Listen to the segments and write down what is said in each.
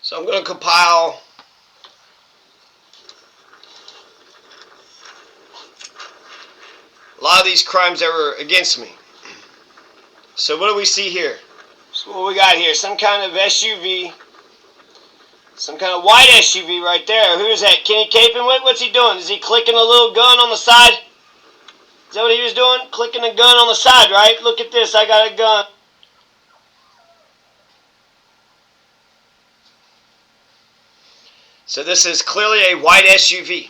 So I'm going to compile a lot of these crimes that were against me. So what do we see here? So what we got here? Some kind of SUV. Some kind of white SUV right there. Who is that? Kenny Capin? What's he doing? Is he clicking a little gun on the side? Is that what he was doing? Clicking a gun on the side, right? Look at this. I got a gun. So this is clearly a white SUV.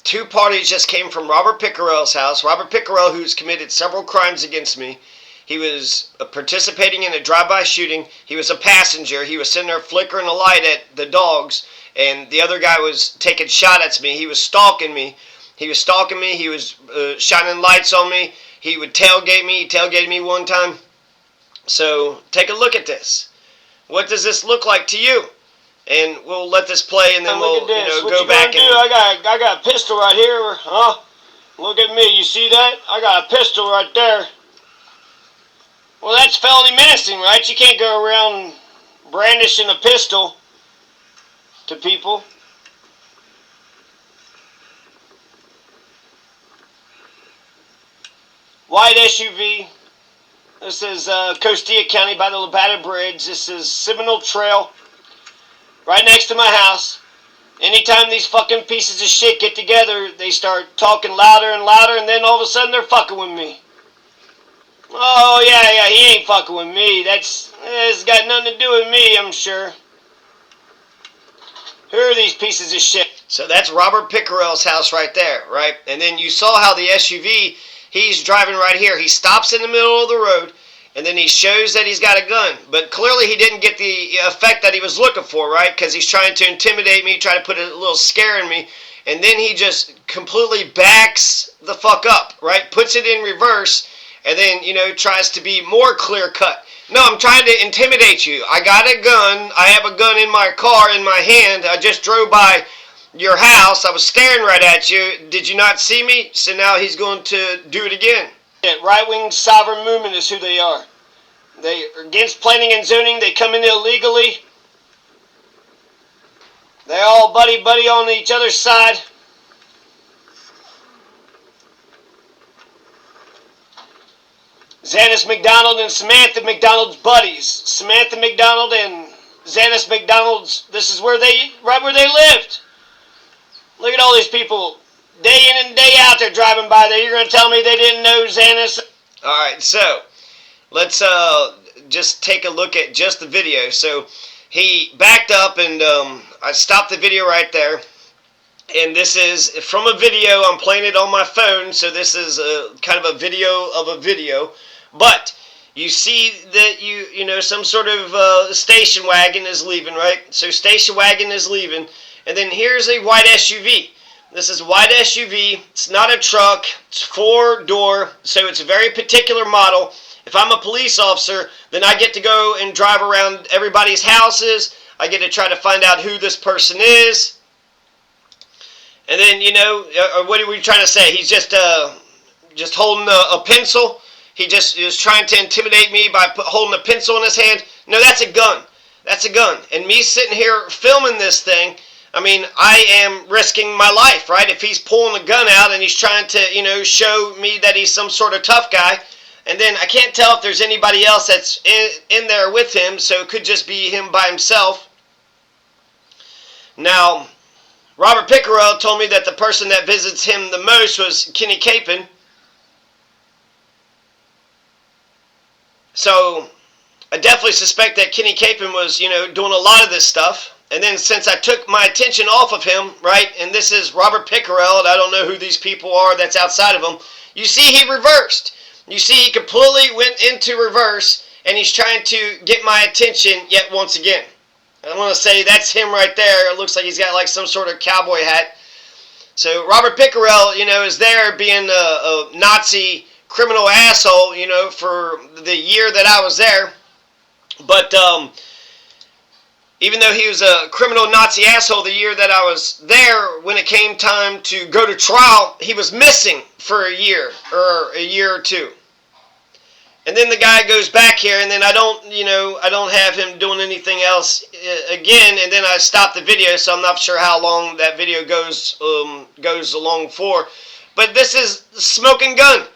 Two parties just came from Robert Pickerell's house. Robert Pickerell, who's committed several crimes against me. He was participating in a drive-by shooting. He was a passenger. He was sitting there flickering a light at the dogs. And the other guy was taking shots at me. He was stalking me. He was stalking me. He was shining lights on me. He would tailgate me. He tailgated me one time. So take a look at this. What does this look like to you? And we'll let this play, and then we'll go back and... I got a pistol right here. Huh? Look at me. You see that? I got a pistol right there. Well, that's felony menacing, right? You can't go around brandishing a pistol to people. White SUV. This is Costilla County by the Labada Bridge. This is Seminole Trail, right next to my house. Anytime these fucking pieces of shit get together, they start talking louder and louder, and then all of a sudden they're fucking with me. Oh, yeah, he ain't fucking with me. It's got nothing to do with me, I'm sure. Who are these pieces of shit? So that's Robert Pickerell's house right there, right? And then you saw how the SUV, he's driving right here. He stops in the middle of the road, and then he shows that he's got a gun. But clearly he didn't get the effect that he was looking for, right? Because he's trying to intimidate me, try to put a little scare in me. And then he just completely backs the fuck up, right? Puts it in reverse. And then, tries to be more clear-cut. No, I'm trying to intimidate you. I got a gun. I have a gun in my car, in my hand. I just drove by your house. I was staring right at you. Did you not see me? So now he's going to do it again. Yeah, right-wing sovereign movement is who they are. They are against planning and zoning. They come in illegally. They're all buddy-buddy on each other's side. Zanis McDonald and Samantha McDonald's buddies. Samantha McDonald and Zanis McDonald's, this is right where they lived. Look at all these people, day in and day out, they're driving by there. You're going to tell me they didn't know Zanis? Alright, so, let's just take a look at just the video. So, he backed up, and I stopped the video right there. And this is from a video. I'm playing it on my phone, so this is kind of a video of a video. But you see that some sort of station wagon is leaving, right? So station wagon is leaving, and then here's a white SUV. This is a white SUV. It's not a truck. It's 4-door, so it's a very particular model. If I'm a police officer, then I get to go and drive around everybody's houses. I get to try to find out who this person is. And then, what are we trying to say? He's just holding a pencil. He just is trying to intimidate me by holding a pencil in his hand. No, that's a gun. That's a gun. And me sitting here filming this thing, I mean, I am risking my life, right? If he's pulling a gun out and he's trying to, show me that he's some sort of tough guy, and then I can't tell if there's anybody else that's in there with him, so it could just be him by himself. Now, Robert Pickerell told me that the person that visits him the most was Kenny Capin. So, I definitely suspect that Kenny Capin was, doing a lot of this stuff. And then since I took my attention off of him, right, and this is Robert Pickerell, and I don't know who these people are that's outside of him, you see he reversed. You see he completely went into reverse, and he's trying to get my attention yet once again. I want to say that's him right there. It looks like he's got like some sort of cowboy hat. So Robert Pickerell, is there being a Nazi criminal asshole, for the year that I was there. But even though he was a criminal Nazi asshole the year that I was there, when it came time to go to trial, he was missing for a year or two. And then the guy goes back here, and then I don't have him doing anything else again. And then I stop the video, so I'm not sure how long that video goes along for. But this is smoking gun.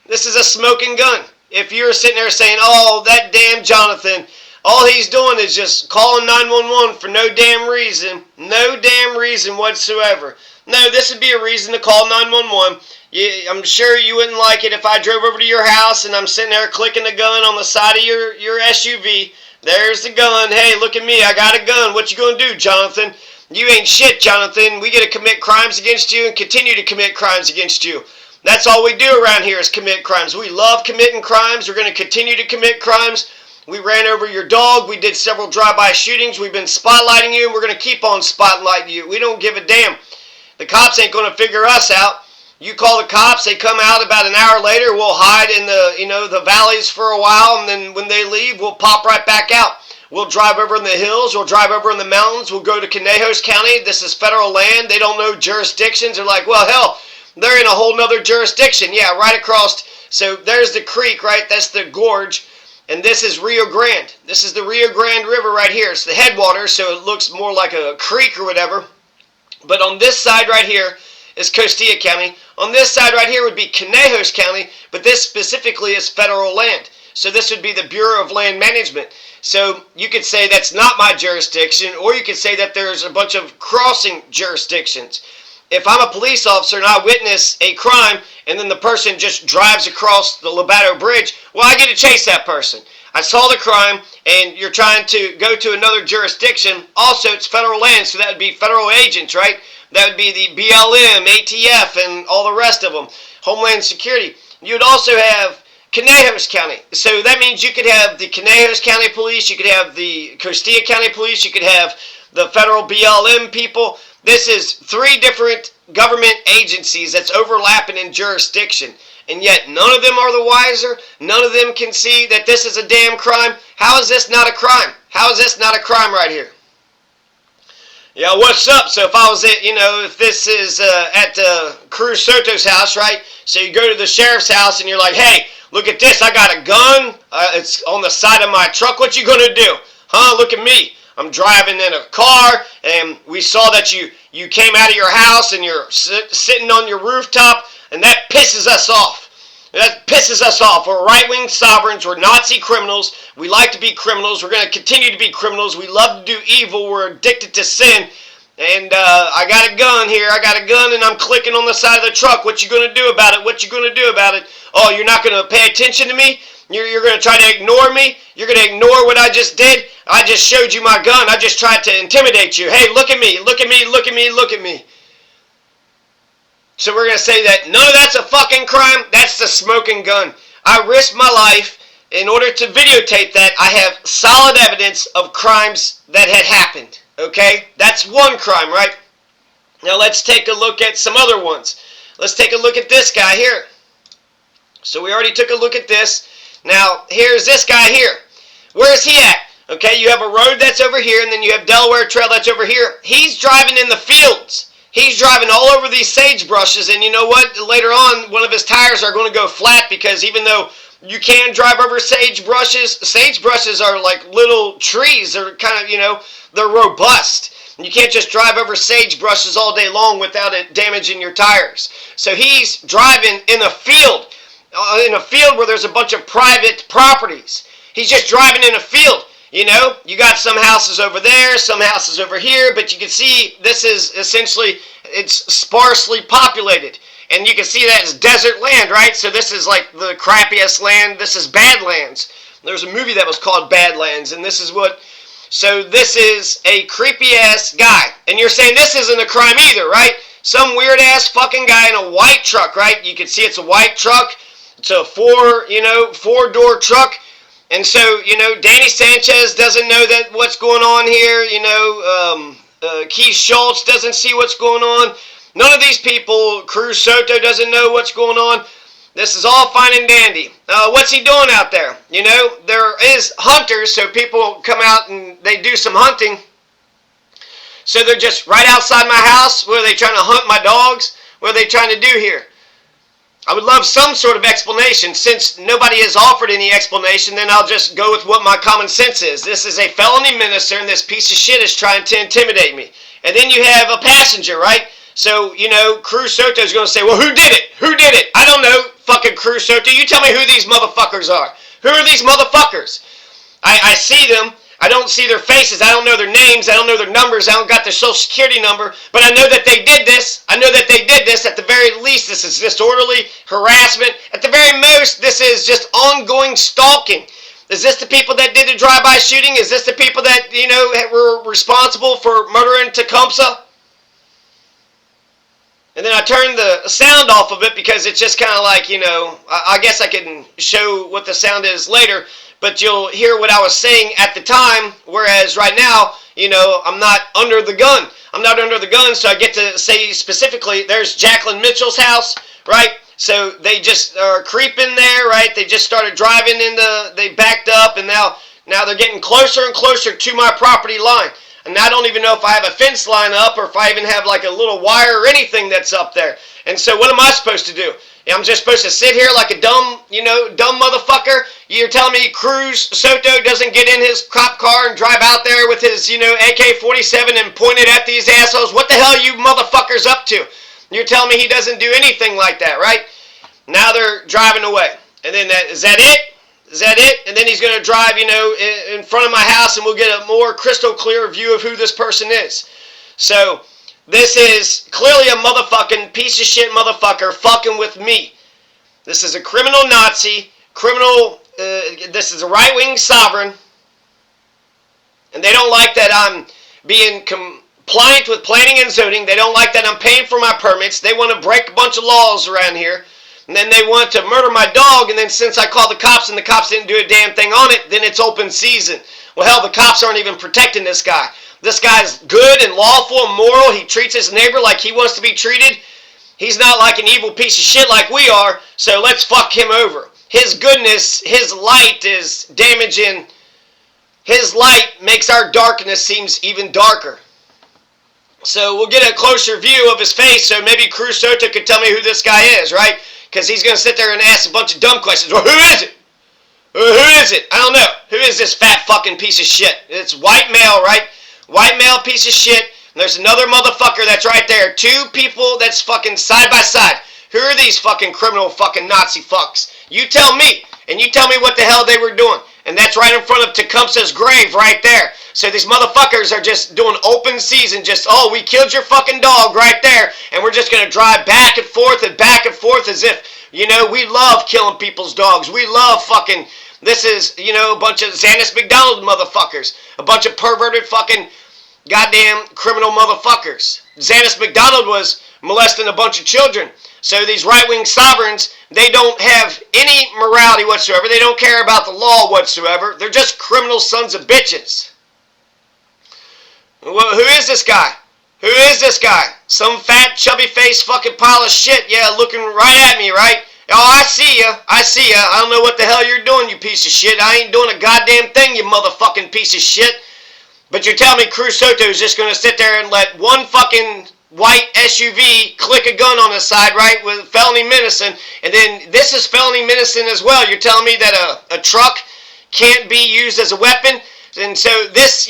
This is a smoking gun. If you're sitting there saying, "Oh, that damn Jonathan, all he's doing is just calling 911 for no damn reason whatsoever." No, this would be a reason to call 911. I'm sure you wouldn't like it if I drove over to your house and I'm sitting there clicking the gun on the side of your SUV. There's the gun. Hey, look at me. I got a gun. What you gonna do, Jonathan? You ain't shit, Jonathan. We get to commit crimes against you and continue to commit crimes against you. That's all we do around here is commit crimes. We love committing crimes. We're going to continue to commit crimes. We ran over your dog. We did several drive-by shootings. We've been spotlighting you, and we're going to keep on spotlighting you. We don't give a damn. The cops ain't going to figure us out. You call the cops, they come out about an hour later. We'll hide in the valleys for a while, and then when they leave, we'll pop right back out. We'll drive over in the hills. We'll drive over in the mountains. We'll go to Conejos County. This is federal land. They don't know jurisdictions. They're like, well, hell, they're in a whole nother jurisdiction. Yeah, right across. So there's the creek, right? That's the gorge. And this is Rio Grande. This is the Rio Grande River right here. It's the headwaters, so it looks more like a creek or whatever. But on this side right here is Costilla County. On this side right here would be Conejos County, but this specifically is federal land. So this would be the Bureau of Land Management. So you could say that's not my jurisdiction, or you could say that there's a bunch of crossing jurisdictions. If I'm a police officer and I witness a crime and then the person just drives across the Lobato Bridge, well, I get to chase that person. I saw the crime and you're trying to go to another jurisdiction. Also, it's federal land, so that would be federal agents, right? That would be the BLM, ATF, and all the rest of them. Homeland Security. You would also have Conejos County. So that means you could have the Conejos County Police, you could have the Costilla County Police, you could have the federal BLM people. This is 3 different government agencies that's overlapping in jurisdiction. And yet none of them are the wiser. None of them can see that this is a damn crime. How is this not a crime? How is this not a crime right here? Yeah, what's up? So if I was at, if this is at Cruz Soto's house, right? So you go to the sheriff's house and you're like, hey, look at this. I got a gun. It's on the side of my truck. What you gonna do? Huh? Look at me. I'm driving in a car, and we saw that you came out of your house and you're sitting on your rooftop, and that pisses us off. That pisses us off. We're right-wing sovereigns. We're Nazi criminals. We like to be criminals. We're going to continue to be criminals. We love to do evil. We're addicted to sin. And I got a gun here. I got a gun, and I'm clicking on the side of the truck. What you going to do about it? What you going to do about it? Oh, you're not going to pay attention to me? You're going to try to ignore me? You're going to ignore what I just did? I just showed you my gun. I just tried to intimidate you. Hey, look at me. Look at me. Look at me. Look at me. So we're going to say that none of that's a fucking crime. That's the smoking gun. I risked my life in order to videotape that. I have solid evidence of crimes that had happened. Okay? That's one crime, right? Now let's take a look at some other ones. Let's take a look at this guy here. So we already took a look at this. Now, here's this guy here. Where is he at? Okay, you have a road that's over here, and then you have Delaware Trail that's over here. He's driving in the fields. He's driving all over these sagebrushes, and you know what? Later on, one of his tires are going to go flat because even though you can drive over sagebrushes are like little trees. They're kind of, they're robust. You can't just drive over sagebrushes all day long without it damaging your tires. So he's driving in a field where there's a bunch of private properties. He's just driving in a field. You got some houses over there, some houses over here, but you can see this is essentially, it's sparsely populated. And you can see that it's desert land, right? So this is like the crappiest land. This is Badlands. There's a movie that was called Badlands, and this is so this is a creepy-ass guy. And you're saying this isn't a crime either, right? Some weird-ass fucking guy in a white truck, right? You can see it's a white truck. It's a four-door truck. And so, Danny Sanchez doesn't know that what's going on here. Keith Schultz doesn't see what's going on. None of these people, Cruz Soto doesn't know what's going on. This is all fine and dandy. What's he doing out there? There is hunters, so people come out and they do some hunting. So they're just right outside my house. What are they trying to hunt my dogs? What are they trying to do here? I would love some sort of explanation. Since nobody has offered any explanation, then I'll just go with what my common sense is. This is a felony minister, and this piece of shit is trying to intimidate me. And then you have a passenger, right? So, Cruz Soto is going to say, well, who did it? Who did it? I don't know, fucking Cruz Soto. You tell me who these motherfuckers are. Who are these motherfuckers? I see them. I don't see their faces. I don't know their names. I don't know their numbers. I don't got their social security number. But I know that they did this. I know that they did this. At the very least, this is disorderly harassment. At the very most, this is just ongoing stalking. Is this the people that did the drive-by shooting? Is this the people that, were responsible for murdering Tecumseh? And then I turned the sound off of it because it's just kind of like, I guess I can show what the sound is later. But you'll hear what I was saying at the time, whereas right now, I'm not under the gun. I'm not under the gun, so I get to say specifically, there's Jacqueline Mitchell's house, right? So they just are creeping there, right? They just started driving they backed up, and now they're getting closer and closer to my property line. And I don't even know if I have a fence line up or if I even have like a little wire or anything that's up there. And so what am I supposed to do? I'm just supposed to sit here like a dumb motherfucker? You're telling me Cruz Soto doesn't get in his cop car and drive out there with his, AK-47 and point it at these assholes? What the hell are you motherfuckers up to? You're telling me he doesn't do anything like that, right? Now they're driving away. And then is that it? Is that it? And then he's going to drive, in front of my house, and we'll get a more crystal clear view of who this person is. So this is clearly a motherfucking piece of shit motherfucker fucking with me. This is a criminal Nazi, this is a right-wing sovereign, and they don't like that I'm being compliant with planning and zoning. They don't like that I'm paying for my permits. They want to break a bunch of laws around here, and then they want to murder my dog, and then since I called the cops and the cops didn't do a damn thing on it, then it's open season. Well, hell, the cops aren't even protecting this guy. This guy's good and lawful and moral. He treats his neighbor like he wants to be treated. He's not like an evil piece of shit like we are, so let's fuck him over. His goodness, his light is damaging. His light makes our darkness seems even darker. So we'll get a closer view of his face, so maybe Cruz Soto could tell me who this guy is, right? Because he's going to sit there and ask a bunch of dumb questions. Well, who is it? Who is it? I don't know. Who is this fat fucking piece of shit? It's white male, right? White male piece of shit. And there's another motherfucker that's right there. Two people that's fucking side by side. Who are these fucking criminal fucking Nazi fucks? You tell me. And you tell me what the hell they were doing. And that's right in front of Tecumseh's grave right there. So these motherfuckers are just doing open season. Just, oh, we killed your fucking dog right there. And we're just going to drive back and forth as if, we love killing people's dogs. We love fucking, this is, a bunch of Zanis McDonald motherfuckers. A bunch of perverted fucking goddamn criminal motherfuckers. Zanis McDonald was molesting a bunch of children. So these right-wing sovereigns, they don't have any morality whatsoever. They don't care about the law whatsoever. They're just criminal sons of bitches. Well, who is this guy? Who is this guy? Some fat, chubby-faced fucking pile of shit, yeah, looking right at me, right? Oh, I see ya. I don't know what the hell you're doing, you piece of shit. I ain't doing a goddamn thing, you motherfucking piece of shit. But you're telling me Cruz Soto is just going to sit there and let one fucking white SUV click a gun on the side, right, with felony menacing, and then this is felony menacing as well. You're telling me that a truck can't be used as a weapon? And so this,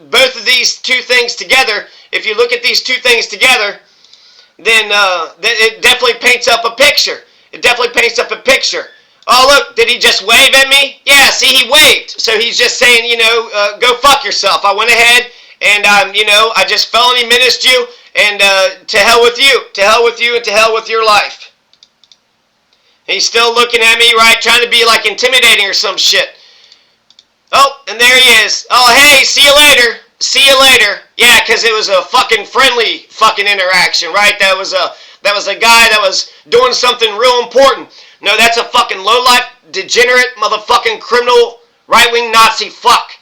both of these two things together, if you look at these two things together, then it definitely paints up a picture. It definitely paints up a picture. Oh, look, did he just wave at me? Yeah, see, he waved. So he's just saying, go fuck yourself. I went ahead and, I just felony menaced you, and to hell with you. To hell with you and to hell with your life. He's still looking at me, right, trying to be, like, intimidating or some shit. Oh, and there he is. Oh, hey, see you later. See you later. Yeah, because it was a fucking friendly fucking interaction, right? That was a guy that was doing something real important. No, that's a fucking low-life, degenerate, motherfucking criminal, right-wing Nazi fuck.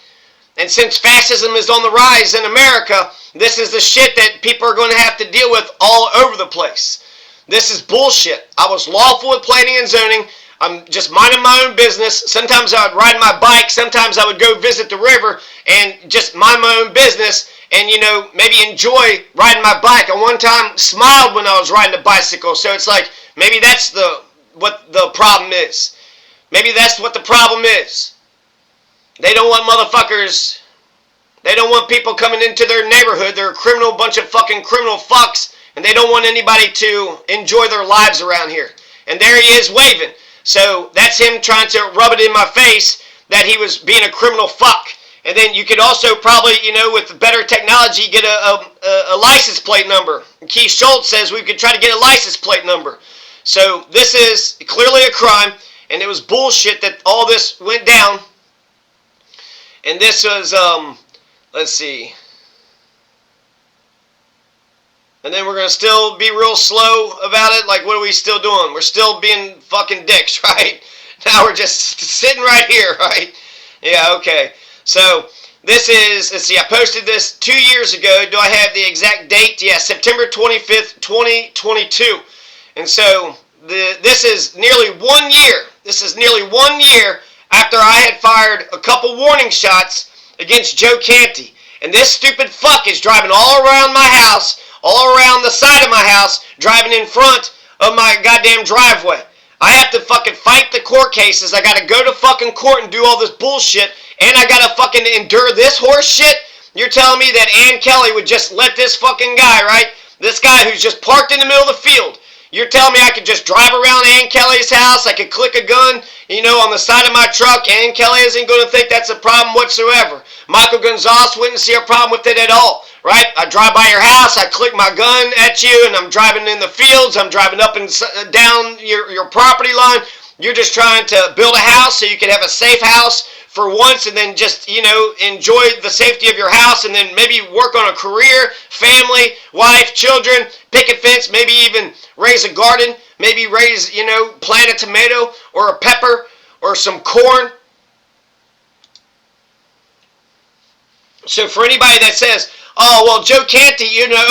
And since fascism is on the rise in America, this is the shit that people are going to have to deal with all over the place. This is bullshit. I was lawful with planning and zoning. I'm just minding my own business. Sometimes I would ride my bike. Sometimes I would go visit the river and just mind my own business and, maybe enjoy riding my bike. I one time smiled when I was riding a bicycle. So it's like, maybe that's the what the problem is. Maybe that's what the problem is. They don't want motherfuckers. They don't want people coming into their neighborhood. They're a criminal, bunch of fucking criminal fucks, and they don't want anybody to enjoy their lives around here. And there he is waving. So that's him trying to rub it in my face that he was being a criminal fuck. And then you could also probably, with better technology, get a license plate number. Keith Schultz says we could try to get a license plate number. So this is clearly a crime, and it was bullshit that all this went down. And this was, let's see. And then we're going to still be real slow about it. Like, what are we still doing? We're still being fucking dicks, right? Now we're just sitting right here, right? Yeah, okay. So, this is, let's see, I posted this 2 years ago. Do I have the exact date? Yeah, September 25th, 2022. And so, this is nearly 1 year. This is nearly 1 year after I had fired a couple warning shots against Joe Canty. And this stupid fuck is driving all around my house, all around the side of my house, driving in front of my goddamn driveway. I have to fucking fight the court cases. I gotta go to fucking court and do all this bullshit. And I gotta fucking endure this horse shit? You're telling me that Ann Kelly would just let this fucking guy, right? This guy who's just parked in the middle of the field. You're telling me I could just drive around Ann Kelly's house, I could click a gun, on the side of my truck. Ann Kelly isn't going to think that's a problem whatsoever. Michael Gonzales wouldn't see a problem with it at all, right? I drive by your house, I click my gun at you, and I'm driving in the fields, I'm driving up and down your property line. You're just trying to build a house so you can have a safe house for once, and then just, enjoy the safety of your house, and then maybe work on a career, family, wife, children, pick a fence, maybe even raise a garden, maybe raise, plant a tomato or a pepper or some corn. So for anybody that says, oh, well, Joe Canty,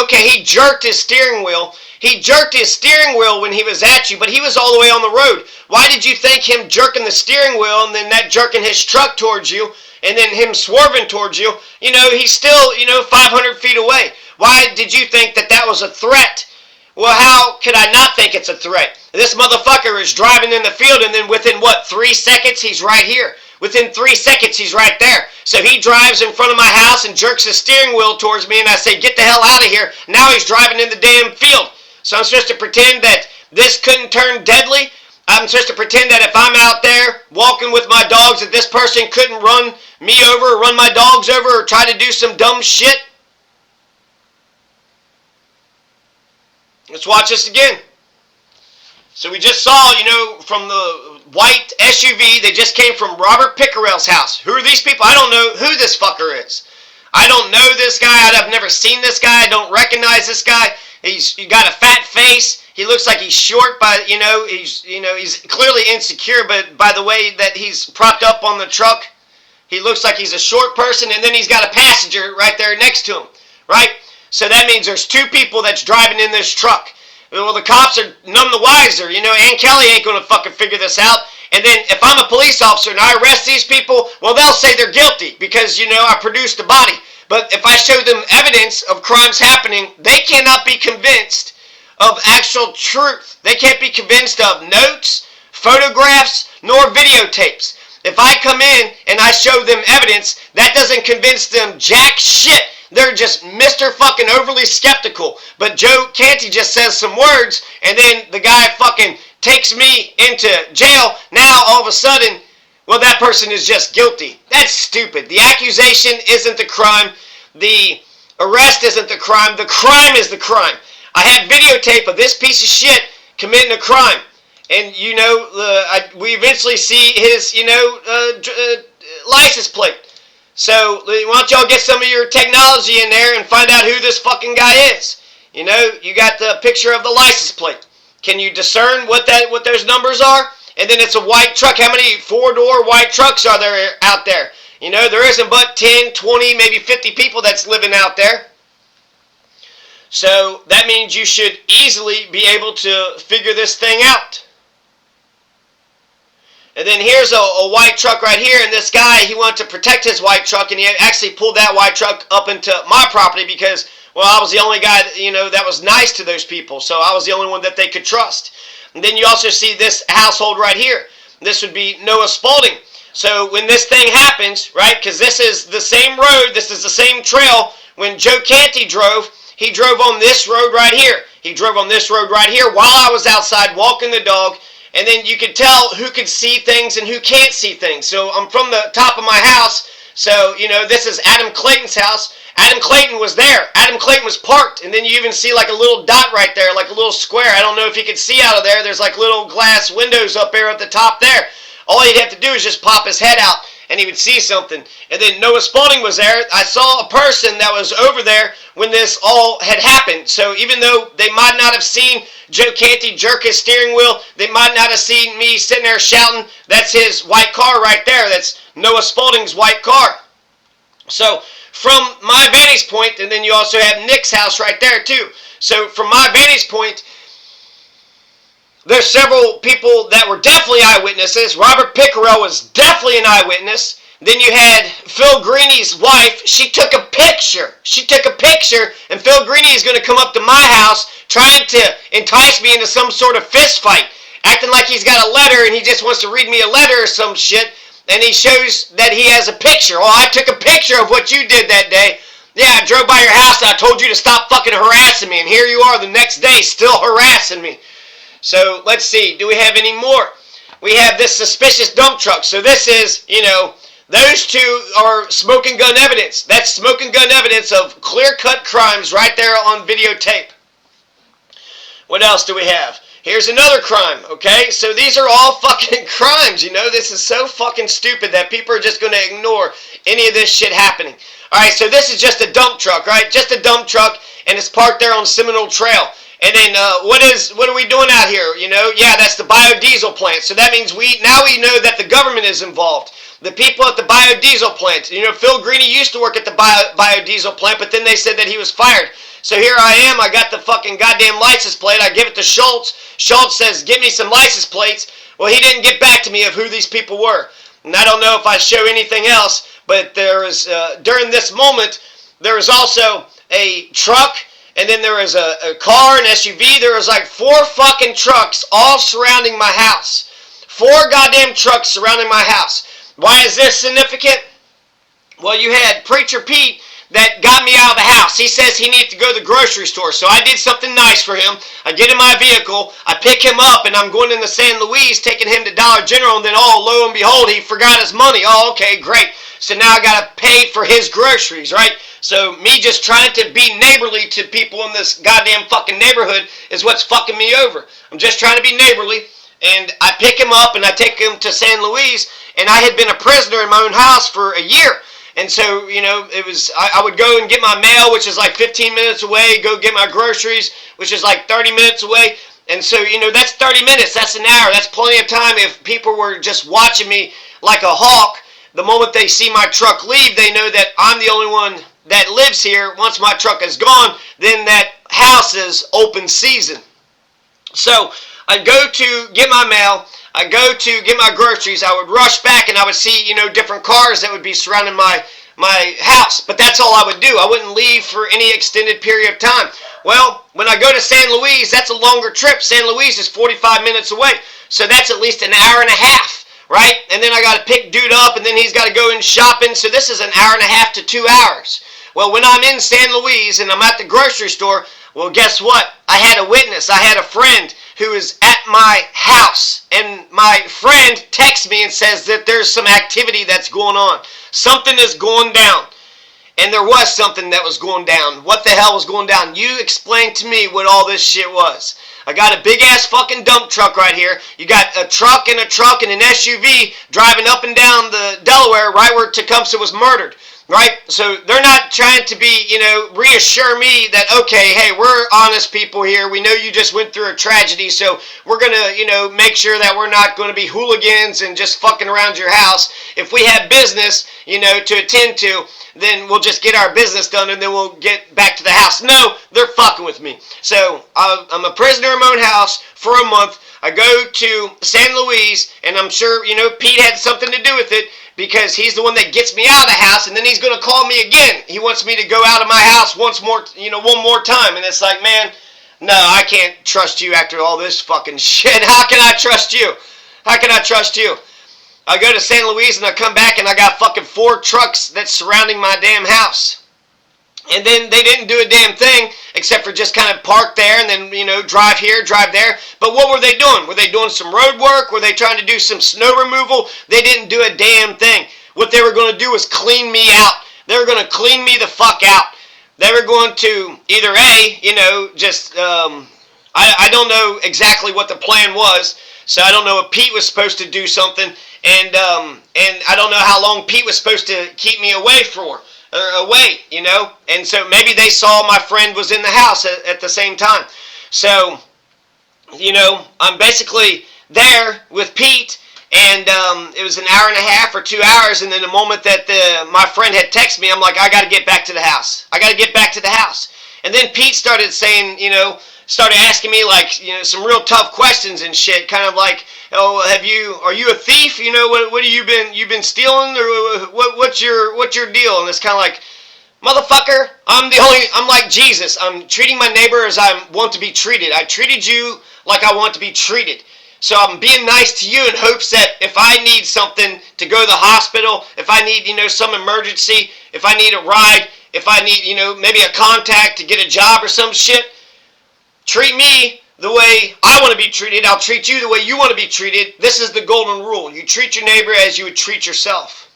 okay, he jerked his steering wheel. He jerked his steering wheel when he was at you, but he was all the way on the road. Why did you think him jerking the steering wheel and then that jerking his truck towards you and then him swerving towards you? He's still, 500 feet away. Why did you think that that was a threat? Well, how could I not think it's a threat? This motherfucker is driving in the field, and then within, 3 seconds, he's right here. Within 3 seconds, he's right there. So he drives in front of my house and jerks his steering wheel towards me, and I say, get the hell out of here. Now he's driving in the damn field. So I'm supposed to pretend that this couldn't turn deadly? I'm supposed to pretend that if I'm out there walking with my dogs, that this person couldn't run me over, or run my dogs over, or try to do some dumb shit? Let's watch this again. So we just saw, from the white SUV, they just came from Robert Pickerell's house. Who are these people? I don't know who this fucker is. I don't know this guy. I've never seen this guy. I don't recognize this guy. He's got a fat face. He looks like he's short, he's clearly insecure, but by the way that he's propped up on the truck, he looks like he's a short person, and then he's got a passenger right there next to him, right? So that means there's two people that's driving in this truck. Well, the cops are none the wiser. Ann Kelly ain't going to fucking figure this out. And then if I'm a police officer and I arrest these people, well, they'll say they're guilty because, I produced the body. But if I show them evidence of crimes happening, they cannot be convinced of actual truth. They can't be convinced of notes, photographs, nor videotapes. If I come in and I show them evidence, that doesn't convince them jack shit. They're just Mr. fucking overly skeptical. But Joe Canty just says some words, and then the guy fucking takes me into jail. Now, all of a sudden, well, that person is just guilty. That's stupid. The accusation isn't the crime. The arrest isn't the crime. The crime is the crime. I have videotape of this piece of shit committing a crime. And, we eventually see his, license plate. So, why don't y'all get some of your technology in there and find out who this fucking guy is? You got the picture of the license plate. Can you discern what those numbers are? And then it's a white truck. How many four-door white trucks are there out there? There isn't but 10, 20, maybe 50 people that's living out there. So, that means you should easily be able to figure this thing out. And then here's a white truck right here, and this guy, he wanted to protect his white truck, and he actually pulled that white truck up into my property because, well, I was the only guy, that was nice to those people, so I was the only one that they could trust. And then you also see this household right here. This would be Noah Spalding. So when this thing happens, right, because this is the same road, this is the same trail. When Joe Canty drove, he drove on this road right here. He drove on this road right here while I was outside walking the dog. And then you could tell who could see things and who can't see things. So I'm from the top of my house. So, you know, this is Adam Clayton's house. Adam Clayton was there. Adam Clayton was parked. And then you even see like a little dot right there, like a little square. I don't know if you can see out of there. There's like little glass windows up there at the top there. All he'd have to do is just pop his head out and he would see something. And then Noah Spalding was there. I saw a person that was over there when this all had happened. So even though they might not have seen Joe Canty jerk his steering wheel, they might not have seen me sitting there shouting, that's his white car right there. That's Noah Spalding's white car. So from my vantage point, and then you also have Nick's house right there too. So from my vantage point, there's several people that were definitely eyewitnesses. Robert Pickerel was definitely an eyewitness. Then you had Phil Greeny's wife. She took a picture. And Phil Greeny is going to come up to my house trying to entice me into some sort of fist fight, acting like he's got a letter and he just wants to read me a letter or some shit, and he shows that he has a picture. Oh, I took a picture of what you did that day. Yeah, I drove by your house and I told you to stop fucking harassing me, and here you are the next day still harassing me. So, let's see. Do we have any more? We have this suspicious dump truck. So this is, you know, those two are smoking gun evidence. That's smoking gun evidence of clear-cut crimes right there on videotape. What else do we have? Here's another crime, okay? So these are all fucking crimes, you know? This is so fucking stupid that people are just going to ignore any of this shit happening. Alright, so this is just a dump truck, right? Just a dump truck, and it's parked there on Seminole Trail. And then what are we doing out here? You know, yeah, that's the biodiesel plant. So that means now we know that the government is involved. The people at the biodiesel plant. You know, Phil Greeny used to work at the biodiesel plant, but then they said that he was fired. So here I am. I got the fucking goddamn license plate. I give it to Schultz. Schultz says, "Give me some license plates." Well, he didn't get back to me of who these people were, and I don't know if I show anything else. But there is during this moment, there is also a truck. And then there was a car, an SUV. There was like 4 fucking trucks all surrounding my house. 4 goddamn trucks surrounding my house. Why is this significant? Well, you had Preacher Pete that got me out of the house. He says he needs to go to the grocery store. So I did something nice for him. I get in my vehicle. I pick him up, and I'm going into San Luis, taking him to Dollar General. And then, oh, lo and behold, he forgot his money. Oh, okay, great. So now I got to pay for his groceries, right? So me just trying to be neighborly to people in this goddamn fucking neighborhood is what's fucking me over. I'm just trying to be neighborly, and I pick him up and I take him to San Luis, and I had been a prisoner in my own house for a year. And so, you know, it was, I would go and get my mail, which is like 15 minutes away, go get my groceries, which is like 30 minutes away. And so, you know, that's 30 minutes, that's an hour, that's plenty of time. If people were just watching me like a hawk, the moment they see my truck leave, they know that I'm the only one that lives here. Once my truck is gone, then that house is open season. So I'd go to get my mail, I'd go to get my groceries, I would rush back and I would see, you know, different cars that would be surrounding my house. But that's all I would do. I wouldn't leave for any extended period of time. Well, when I go to San Luis, that's a longer trip. San Luis is 45 minutes away. So that's at least an hour and a half. Right? And then I got to pick dude up, and then he's got to go in shopping. So this is an hour and a half to 2 hours. Well, when I'm in San Luis and I'm at the grocery store, well, guess what? I had a witness. I had a friend who is at my house. And my friend texts me and says that there's some activity that's going on. Something is going down. And there was something that was going down. What the hell was going down? You explain to me what all this shit was. I got a big-ass fucking dump truck right here. You got a truck and an SUV driving up and down the Delaware right where Tecumseh was murdered, right? So they're not trying to be, you know, reassure me that, okay, hey, we're honest people here. We know you just went through a tragedy, so we're going to, you know, make sure that we're not going to be hooligans and just fucking around your house. If we have business, you know, to attend to, then we'll just get our business done and then we'll get back to the house. No, they're fucking with me. So I'm a prisoner in my own house for a month. I go to San Luis, and I'm sure, you know, Pete had something to do with it because he's the one that gets me out of the house, and then he's going to call me again. He wants me to go out of my house once more, you know, one more time. And it's like, man, No, I can't trust you after all this fucking shit. How can I trust you? How can I trust you? I go to St. Louis and I come back and I got fucking 4 trucks that's surrounding my damn house. And then they didn't do a damn thing except for just kind of park there and then, drive here, drive there. But what were they doing? Were they doing some road work? Were they trying to do some snow removal? They didn't do a damn thing. What they were going to do was clean me out. They were going to clean me the fuck out. They were going to either I don't know exactly what the plan was. So I don't know if Pete was supposed to do something. And I don't know how long Pete was supposed to keep me away for. And so maybe they saw my friend was in the house at the same time. So, I'm basically there with Pete, and it was an hour and a half or 2 hours, and then the moment that my friend had texted me, I'm like, I got to get back to the house. I got to get back to the house. And then Pete started saying, started asking me some real tough questions and shit, kind of like, oh, are you a thief? What have you been stealing, or what's your deal? And it's kind of like, motherfucker, I'm like Jesus. I'm treating my neighbor as I want to be treated. I treated you like I want to be treated. So I'm being nice to you in hopes that if I need something to go to the hospital, if I need, some emergency, if I need a ride, if I need, maybe a contact to get a job or some shit, treat me the way I want to be treated. I'll treat you the way you want to be treated. This is the golden rule. You treat your neighbor as you would treat yourself.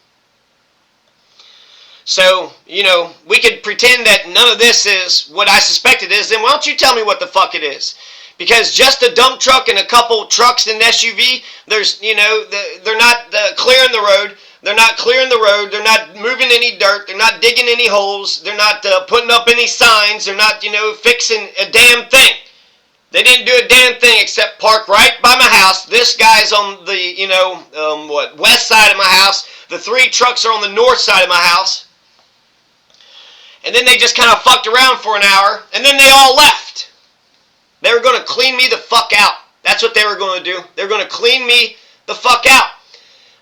So, we could pretend that none of this is what I suspect it is. Then why don't you tell me what the fuck it is? Because just a dump truck and a couple trucks and an SUV, they're not clearing the road. They're not clearing the road. They're not moving any dirt. They're not digging any holes. They're not putting up any signs. They're not, fixing a damn thing. They didn't do a damn thing except park right by my house. This guy's on the, west side of my house. The 3 trucks are on the north side of my house. And then they just kind of fucked around for an hour. And then they all left. They were going to clean me the fuck out. That's what they were going to do. They were going to clean me the fuck out.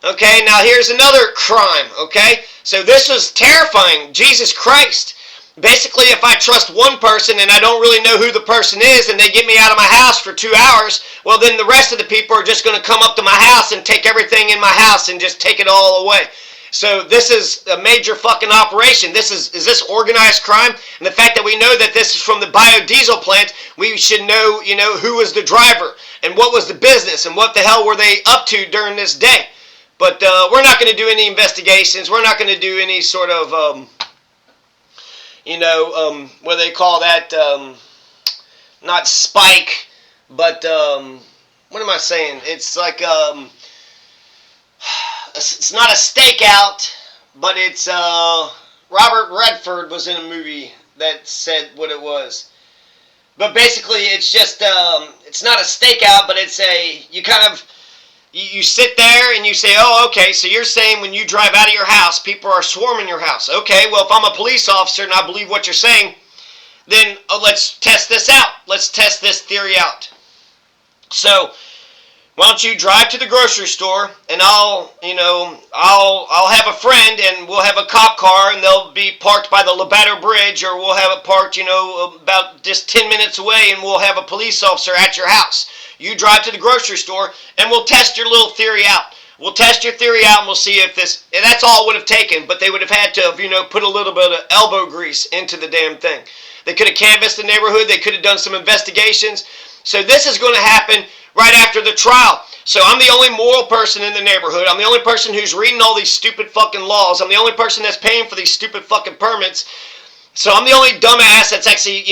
Okay, now here's another crime, okay? So this was terrifying. Jesus Christ. Basically, if I trust one person and I don't really know who the person is and they get me out of my house for 2 hours, well, then the rest of the people are just going to come up to my house and take everything in my house and just take it all away. So this is a major fucking operation. Is this organized crime? And the fact that we know that this is from the biodiesel plant, we should know, who was the driver and what was the business and what the hell were they up to during this day. But we're not going to do any investigations. We're not going to do any sort of, what do they call that? Not spike, but what am I saying? It's like, it's not a stakeout, but it's, Robert Redford was in a movie that said what it was. But basically, it's just, it's not a stakeout, but it's you sit there and you say, oh, okay, so you're saying when you drive out of your house, people are swarming your house. Okay, well, if I'm a police officer and I believe what you're saying, then let's test this out. Let's test this theory out. So, why don't you drive to the grocery store and I'll have a friend and we'll have a cop car and they'll be parked by the Labatt Bridge, or we'll have it parked, about just 10 minutes away, and we'll have a police officer at your house. You drive to the grocery store and we'll test your little theory out. We'll test your theory out and we'll see if this, and that's all it would have taken, but they would have had to have, put a little bit of elbow grease into the damn thing. They could have canvassed the neighborhood. They could have done some investigations. So this is going to happen right after the trial. So I'm the only moral person in the neighborhood. I'm the only person who's reading all these stupid fucking laws. I'm the only person that's paying for these stupid fucking permits. So I'm the only dumbass that's actually,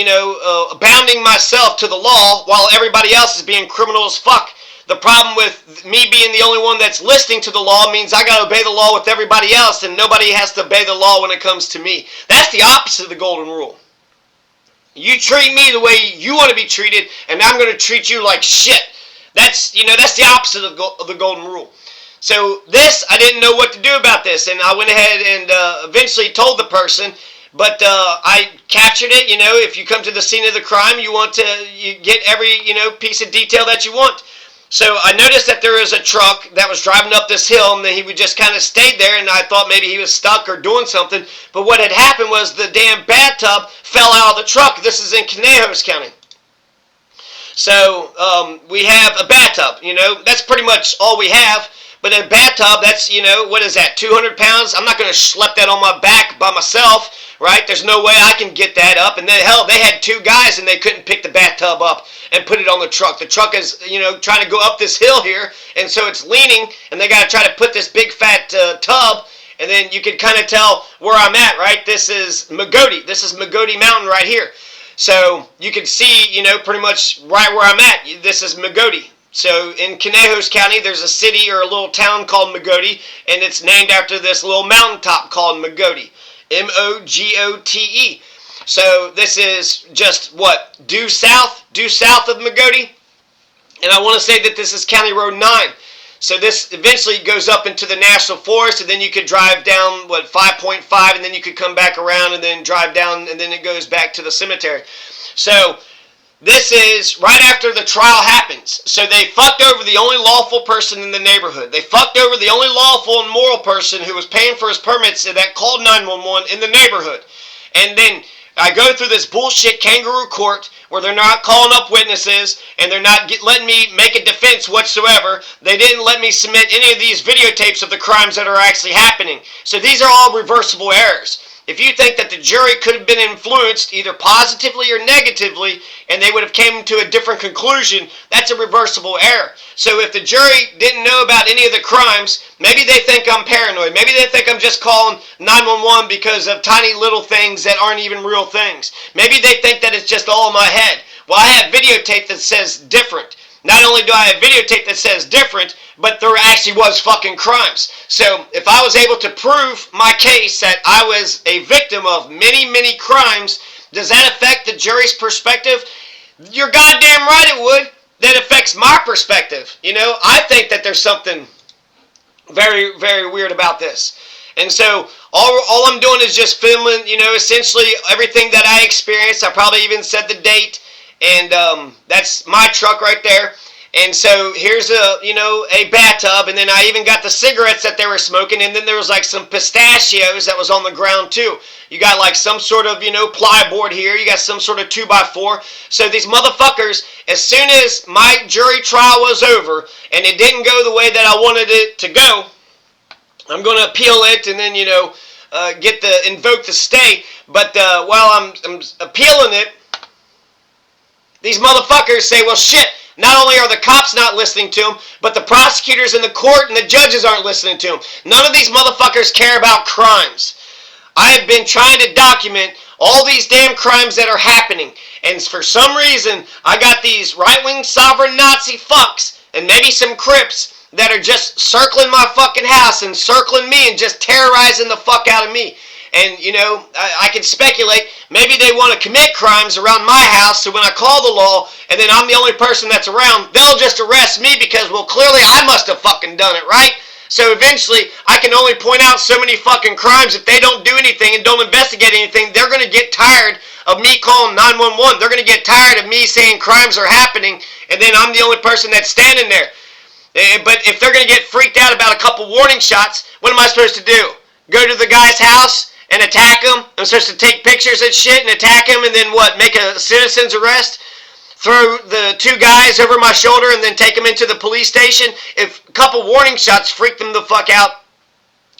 bounding myself to the law while everybody else is being criminal as fuck. The problem with me being the only one that's listening to the law means I got to obey the law with everybody else, and nobody has to obey the law when it comes to me. That's the opposite of the golden rule. You treat me the way you want to be treated, and I'm going to treat you like shit. That's the opposite of the golden rule. So this, I didn't know what to do about this, and I went ahead and eventually told the person, but I captured it. If you come to the scene of the crime, you get every, piece of detail that you want. So I noticed that there was a truck that was driving up this hill, and then he would just kind of stayed there, and I thought maybe he was stuck or doing something. But what had happened was the damn bathtub fell out of the truck. This is in Conejos County. So we have a bathtub. That's pretty much all we have. But a bathtub, that's, what is that, 200 pounds? I'm not going to schlep that on my back by myself, right? There's no way I can get that up. And then, hell, they had 2 guys and they couldn't pick the bathtub up and put it on the truck. The truck is, trying to go up this hill here, and so it's leaning, and they got to try to put this big fat tub, and then you can kind of tell where I'm at, right? This is Magoti. This is Magoti Mountain right here. So you can see, pretty much right where I'm at. This is Magoti. So in Conejos County, there's a city or a little town called Magoti, and it's named after this little mountaintop called Magoti. Mogote. So this is just, due south of Magoti. And I want to say that this is County Road 9. So this eventually goes up into the National Forest, and then you could drive down, 5.5, and then you could come back around and then drive down, and then it goes back to the cemetery. So this is right after the trial happens. So they fucked over the only lawful person in the neighborhood. They fucked over the only lawful and moral person who was paying for his permits that called 911 in the neighborhood. And then I go through this bullshit kangaroo court where they're not calling up witnesses and they're not letting me make a defense whatsoever. They didn't let me submit any of these videotapes of the crimes that are actually happening. So these are all reversible errors. If you think that the jury could have been influenced either positively or negatively and they would have came to a different conclusion, that's a reversible error. So if the jury didn't know about any of the crimes, maybe they think I'm paranoid. Maybe they think I'm just calling 911 because of tiny little things that aren't even real things. Maybe they think that it's just all in my head. Well, I have videotape that says different. Not only do I have videotape that says different, but there actually was fucking crimes. So if I was able to prove my case that I was a victim of many, many crimes, does that affect the jury's perspective? You're goddamn right it would. That affects my perspective. I think that there's something very, very weird about this. And so all I'm doing is just filming, essentially everything that I experienced. I probably even said the date. And that's my truck right there. And so here's a bathtub, and then I even got the cigarettes that they were smoking, and then there was some pistachios that was on the ground too. You got some sort of plyboard here. You got some sort of 2x4. So these motherfuckers, as soon as my jury trial was over and it didn't go the way that I wanted it to go, I'm going to appeal it and then invoke the stay. But while I'm appealing it, these motherfuckers say, well, shit, not only are the cops not listening to them, but the prosecutors in the court and the judges aren't listening to them. None of these motherfuckers care about crimes. I have been trying to document all these damn crimes that are happening, and for some reason, I got these right-wing sovereign Nazi fucks, and maybe some Crips, that are just circling my fucking house and circling me and just terrorizing the fuck out of me. And, I can speculate, maybe they want to commit crimes around my house, so when I call the law, and then I'm the only person that's around, they'll just arrest me because, well, clearly I must have fucking done it, right? So eventually, I can only point out so many fucking crimes. If they don't do anything and don't investigate anything, they're going to get tired of me calling 911. They're going to get tired of me saying crimes are happening, and then I'm the only person that's standing there. But if they're going to get freaked out about a couple warning shots, what am I supposed to do? Go to the guy's house and attack him? I'm supposed to take pictures and shit and attack him and then what, make a citizen's arrest? Throw the 2 guys over my shoulder and then take them into the police station? If a couple warning shots freak them the fuck out,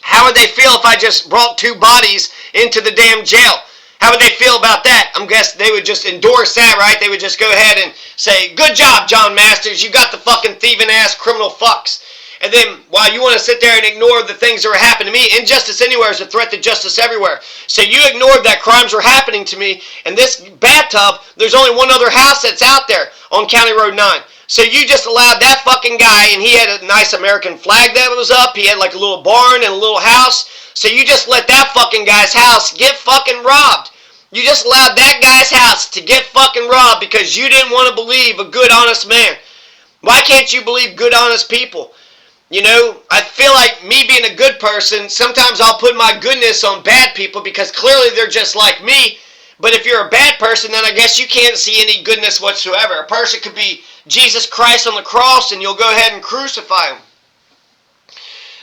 how would they feel if I just brought 2 bodies into the damn jail? How would they feel about that? I'm guessing they would just endorse that, right? They would just go ahead and say, good job, John Masters, you got the fucking thieving ass criminal fucks. And then, while you want to sit there and ignore the things that were happening to me, injustice anywhere is a threat to justice everywhere. So you ignored that crimes were happening to me, and this bathtub, there's only one other house that's out there on County Road 9. So you just allowed that fucking guy, and he had a nice American flag that was up, he had a little barn and a little house, so you just let that fucking guy's house get fucking robbed. You just allowed that guy's house to get fucking robbed because you didn't want to believe a good, honest man. Why can't you believe good, honest people? I feel like me being a good person, sometimes I'll put my goodness on bad people because clearly they're just like me. But if you're a bad person, then I guess you can't see any goodness whatsoever. A person could be Jesus Christ on the cross and you'll go ahead and crucify him.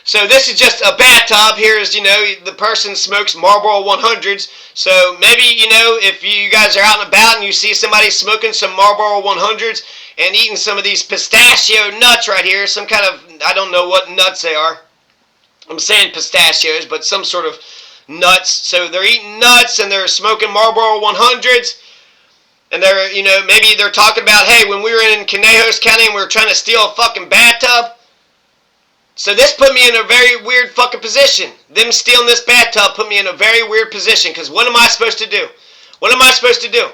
So this is just a bathtub. Here's, the person smokes Marlboro 100s. So maybe, if you guys are out and about and you see somebody smoking some Marlboro 100s and eating some of these pistachio nuts right here, some kind of, I don't know what nuts they are. I'm saying pistachios, but some sort of nuts. So they're eating nuts and they're smoking Marlboro 100s. And they're, maybe they're talking about, hey, when we were in Conejos County and we were trying to steal a fucking bathtub. So this put me in a very weird fucking position. Them stealing this bathtub put me in a very weird position, because what am I supposed to do? What am I supposed to do?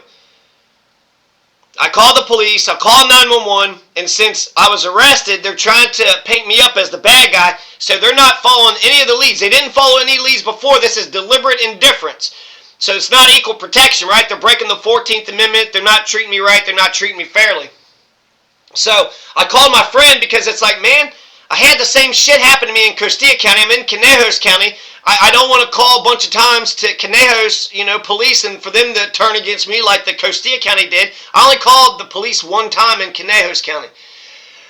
I called the police, I called 911, and since I was arrested, they're trying to paint me up as the bad guy, so they're not following any of the leads. They didn't follow any leads before. This is deliberate indifference. So it's not equal protection, right? They're breaking the 14th Amendment. They're not treating me right. They're not treating me fairly. So I called my friend, because it's like, man, I had the same shit happen to me in Costilla County. I'm in Conejos County. I don't want to call a bunch of times to Conejos, police, and for them to turn against me like the Costilla County did. I only called the police one time in Conejos County.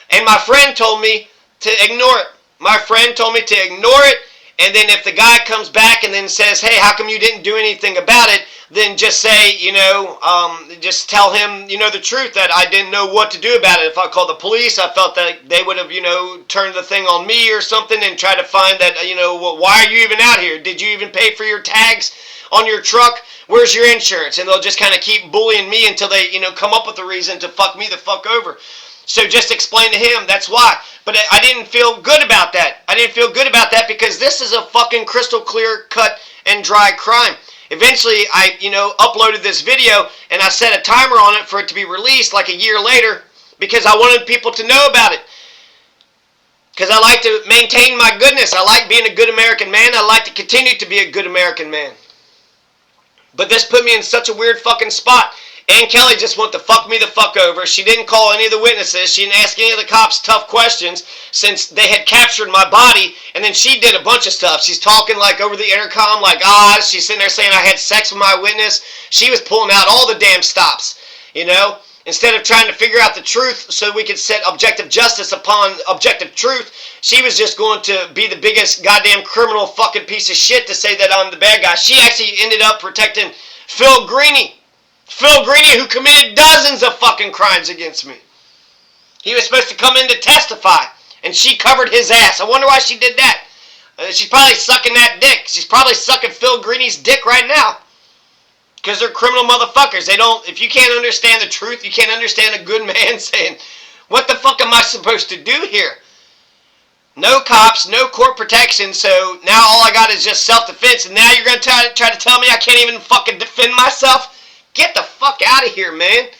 And my friend told me to ignore it. My friend told me to ignore it, and then if the guy comes back and then says, hey, how come you didn't do anything about it, then just say, just tell him, the truth, that I didn't know what to do about it. If I called the police, I felt that they would have, turned the thing on me or something and try to find that, why are you even out here? Did you even pay for your tags on your truck? Where's your insurance? And they'll just kind of keep bullying me until they, come up with a reason to fuck me the fuck over. So just explain to him, that's why. But I didn't feel good about that. I didn't feel good about that, because this is a fucking crystal clear cut and dry crime. Eventually, I, uploaded this video, and I set a timer on it for it to be released like a year later, because I wanted people to know about it. Because I like to maintain my goodness. I like being a good American man. I like to continue to be a good American man. But this put me in such a weird fucking spot. Ann Kelly just wanted to fuck me the fuck over. She didn't call any of the witnesses. She didn't ask any of the cops tough questions, since they had captured my body. And then she did a bunch of stuff. She's talking like over the intercom, like, she's sitting there saying I had sex with my witness. She was pulling out all the damn stops, Instead of trying to figure out the truth so we could set objective justice upon objective truth, she was just going to be the biggest goddamn criminal fucking piece of shit to say that I'm the bad guy. She actually ended up protecting Phil Greeny. Phil Greeny, who committed dozens of fucking crimes against me. He was supposed to come in to testify, and she covered his ass. I wonder why she did that. She's probably sucking that dick. She's probably sucking Phil Greeny's dick right now. Because they're criminal motherfuckers. If you can't understand the truth, you can't understand a good man saying, what the fuck am I supposed to do here? No cops, no court protection, so now all I got is just self-defense, and now you're going to try to tell me I can't even fucking defend myself? Get the fuck out of here, man.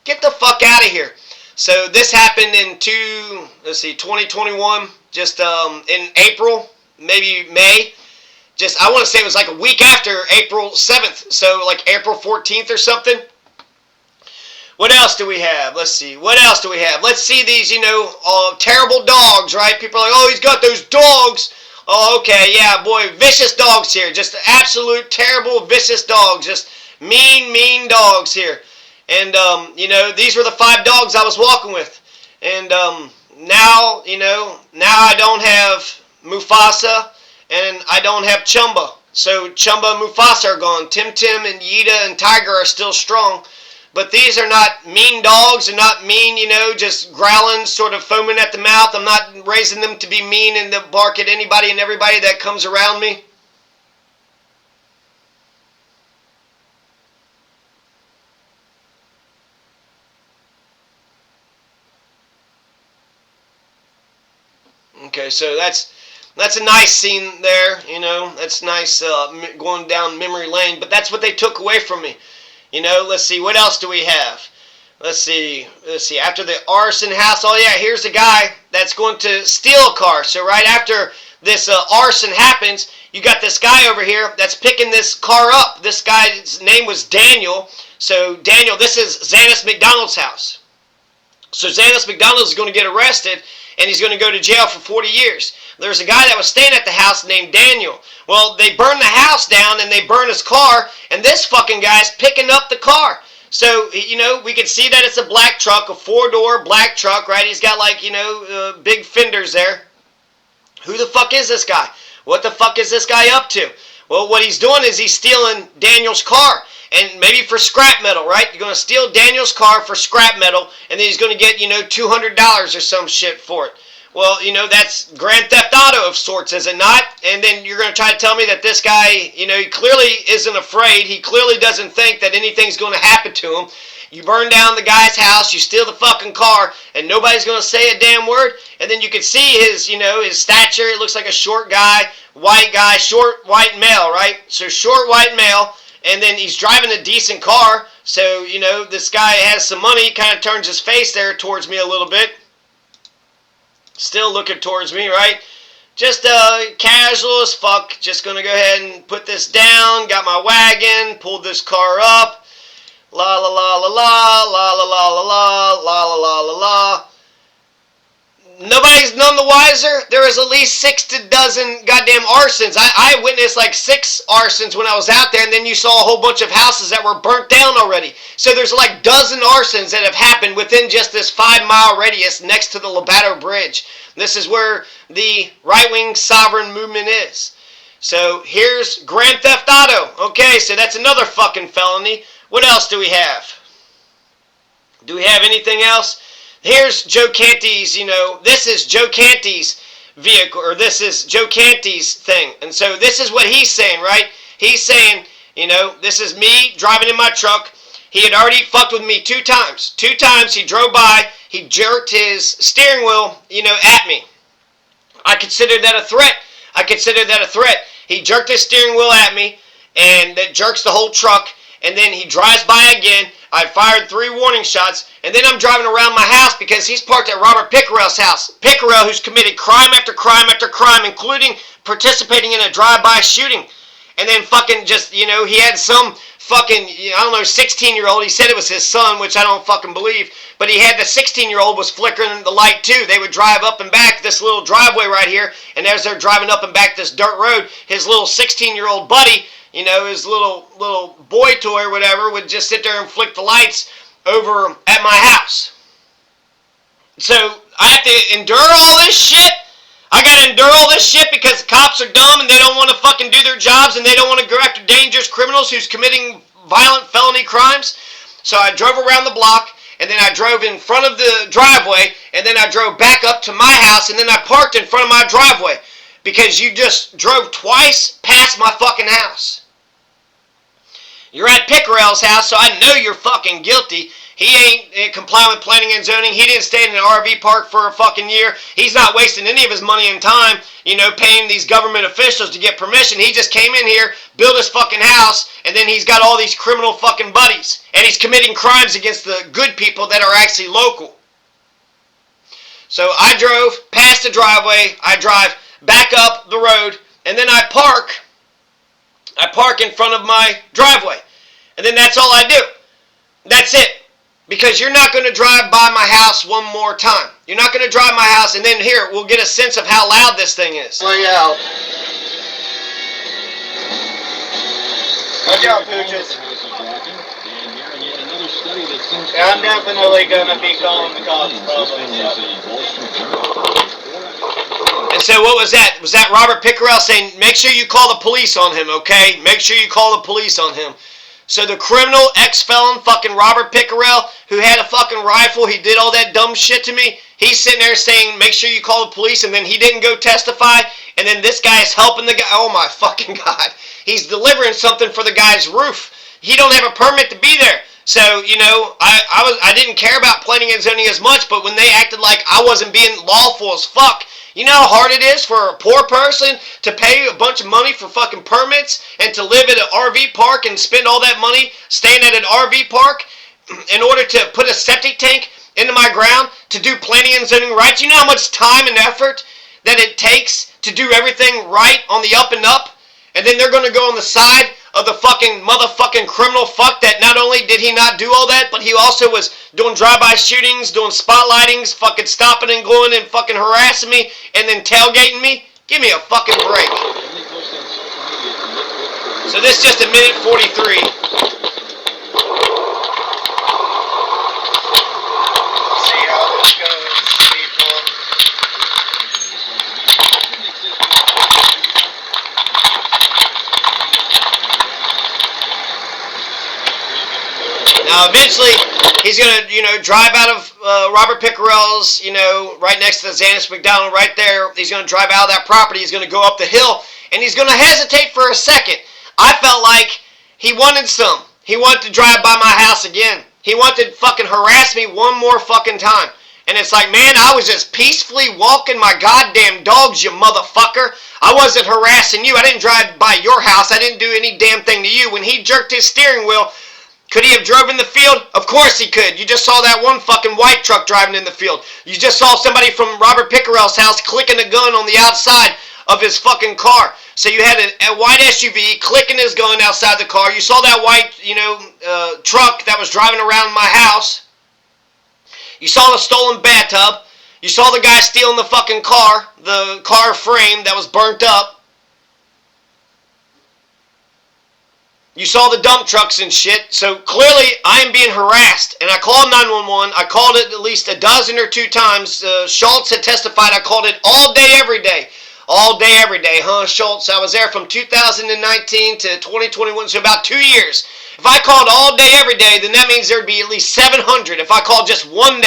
Get the fuck out of here. So this happened in 2021, just in April, maybe May. I want to say it was like a week after April 7th, so like April 14th or something. What else do we have? Let's see. What else do we have? Let's see these, terrible dogs, right? People are like, oh, he's got those dogs. Oh, okay, yeah, boy, vicious dogs here. Just absolute terrible, vicious dogs. Just mean dogs here. And, these were the 5 dogs I was walking with. And now I don't have Mufasa and I don't have Chumba. So Chumba and Mufasa are gone. Tim and Yida and Tiger are still strong. But these are not mean dogs. They're not mean, just growling, sort of foaming at the mouth. I'm not raising them to be mean and to bark at anybody and everybody that comes around me. Okay, so that's a nice scene there, That's nice going down memory lane. But that's what they took away from me. Let's see, what else do we have? Let's see, after the arson house, oh yeah, here's a guy that's going to steal a car. So right after this arson happens, you got this guy over here that's picking this car up. This guy's name was Daniel. So Daniel, this is Zanis McDonald's house. So Zanis McDonald is going to get arrested, and he's going to go to jail for 40 years. There's a guy that was staying at the house named Daniel. Well, they burned the house down, and they burned his car, and this fucking guy's picking up the car. So, we can see that it's a black truck, a 4-door black truck, right? He's got, big fenders there. Who the fuck is this guy? What the fuck is this guy up to? Well, what he's doing is he's stealing Daniel's car. And maybe for scrap metal, right? You're going to steal Daniel's car for scrap metal, and then he's going to get, $200 or some shit for it. Well, that's Grand Theft Auto of sorts, is it not? And then you're going to try to tell me that this guy, he clearly isn't afraid. He clearly doesn't think that anything's going to happen to him. You burn down the guy's house, you steal the fucking car, and nobody's going to say a damn word. And then you can see his, his stature. It looks like a short guy, short white male, right? So short white male, and then he's driving a decent car. So, this guy has some money. He kind of turns his face there towards me a little bit. Still looking towards me, right? Just casual as fuck. Just going to go ahead and put this down. Got my wagon. Pulled this car up. La la la la la. La la la la la. La la la la la. Nobody's none the wiser. There was at least 6 to dozen goddamn arsons. I witnessed like 6 arsons when I was out there, and then you saw a whole bunch of houses that were burnt down already. So there's like dozen arsons that have happened within just this 5-mile radius next to the Lobato Bridge. This is where the right-wing sovereign movement is. So here's Grand Theft Auto. Okay, so that's another fucking felony. What else do we have? Do we have anything else? Here's Joe Canty's, this is Joe Canty's vehicle, or this is Joe Canty's thing. And so this is what he's saying, right? He's saying, this is me driving in my truck. He had already fucked with me 2 times. 2 times he drove by, he jerked his steering wheel, at me. I consider that a threat. He jerked his steering wheel at me, and that jerks the whole truck. And then he drives by again. I fired 3 warning shots, and then I'm driving around my house because he's parked at Robert Pickerell's house. Pickerell, who's committed crime after crime after crime, including participating in a drive-by shooting. And then fucking just, he had some fucking, 16-year-old. He said it was his son, which I don't fucking believe. But he had the 16-year-old was flickering the light too. They would drive up and back this little driveway right here, and as they're driving up and back this dirt road, his little 16-year-old buddy, his little boy toy or whatever, would just sit there and flick the lights over at my house. So I have to endure all this shit? I gotta endure all this shit because cops are dumb and they don't want to fucking do their jobs and they don't want to go after dangerous criminals who's committing violent felony crimes? So I drove around the block, and then I drove in front of the driveway, and then I drove back up to my house, and then I parked in front of my driveway because you just drove twice past my fucking house. You're at Pickerell's house, so I know you're fucking guilty. He ain't complying with planning and zoning. He didn't stay in an RV park for a fucking year. He's not wasting any of his money and time, paying these government officials to get permission. He just came in here, built his fucking house, and then he's got all these criminal fucking buddies. And he's committing crimes against the good people that are actually local. So I drove past the driveway. I drive back up the road, and then I park in front of my driveway. And then that's all I do. That's it. Because you're not going to drive by my house one more time. You're not going to drive my house, and then here, we'll get a sense of how loud this thing is. Look out. Look out, Pooches. Yeah, I'm definitely going to be calling the cops, probably. And so what was that? Was that Robert Pickerell saying, make sure you call the police on him, okay? Make sure you call the police on him. So the criminal ex-felon fucking Robert Pickerell, who had a fucking rifle, he did all that dumb shit to me, he's sitting there saying, make sure you call the police, and then he didn't go testify, and then this guy is helping the guy. Oh my fucking God. He's delivering something for the guy's roof. He don't have a permit to be there. So, I didn't care about planning and zoning as much, but when they acted like I wasn't being lawful as fuck, you know how hard it is for a poor person to pay a bunch of money for fucking permits and to live at an RV park and spend all that money staying at an RV park in order to put a septic tank into my ground to do planning and zoning right? You know how much time and effort that it takes to do everything right on the up and up? And then they're going to go on the side of the fucking motherfucking criminal fuck that not only did he not do all that, but he also was doing drive-by shootings, doing spotlightings, fucking stopping and going and fucking harassing me, and then tailgating me? Give me a fucking break. So this is just a minute 43. See how this goes, people. Now, eventually, he's going to, drive out of Robert Pickerell's, right next to the Zanis McDonald right there. He's going to drive out of that property. He's going to go up the hill, and he's going to hesitate for a second. I felt like he wanted some. He wanted to drive by my house again. He wanted to fucking harass me one more fucking time. And it's like, man, I was just peacefully walking my goddamn dogs, you motherfucker. I wasn't harassing you. I didn't drive by your house. I didn't do any damn thing to you. When he jerked his steering wheel, could he have drove in the field? Of course he could. You just saw that one fucking white truck driving in the field. You just saw somebody from Robert Pickerell's house clicking a gun on the outside of his fucking car. So you had a white SUV clicking his gun outside the car. You saw that white, truck that was driving around my house. You saw the stolen bathtub. You saw the guy stealing the fucking car, the car frame that was burnt up. You saw the dump trucks and shit. So clearly I am being harassed. And I called 911. I called it at least a dozen or two times. Schultz had testified. I called it all day, every day. All day, every day, huh, Schultz? I was there from 2019 to 2021, so about 2 years. If I called all day, every day, then that means there'd be at least 700. If I called just one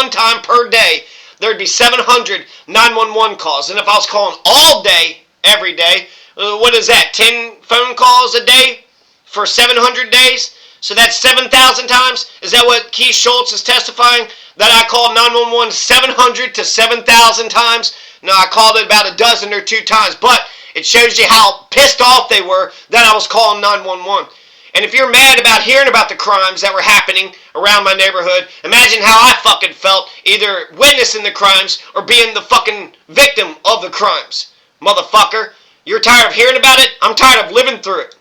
time per day, there'd be 700 911 calls. And if I was calling all day, every day, what is that, 10 phone calls a day for 700 days? So that's 7,000 times? Is that what Keith Schultz is testifying? That I called 911 700 to 7,000 times? No, I called it about a dozen or two times. But it shows you how pissed off they were that I was calling 911. And if you're mad about hearing about the crimes that were happening around my neighborhood, imagine how I fucking felt either witnessing the crimes or being the fucking victim of the crimes. Motherfucker, you're tired of hearing about it? I'm tired of living through it.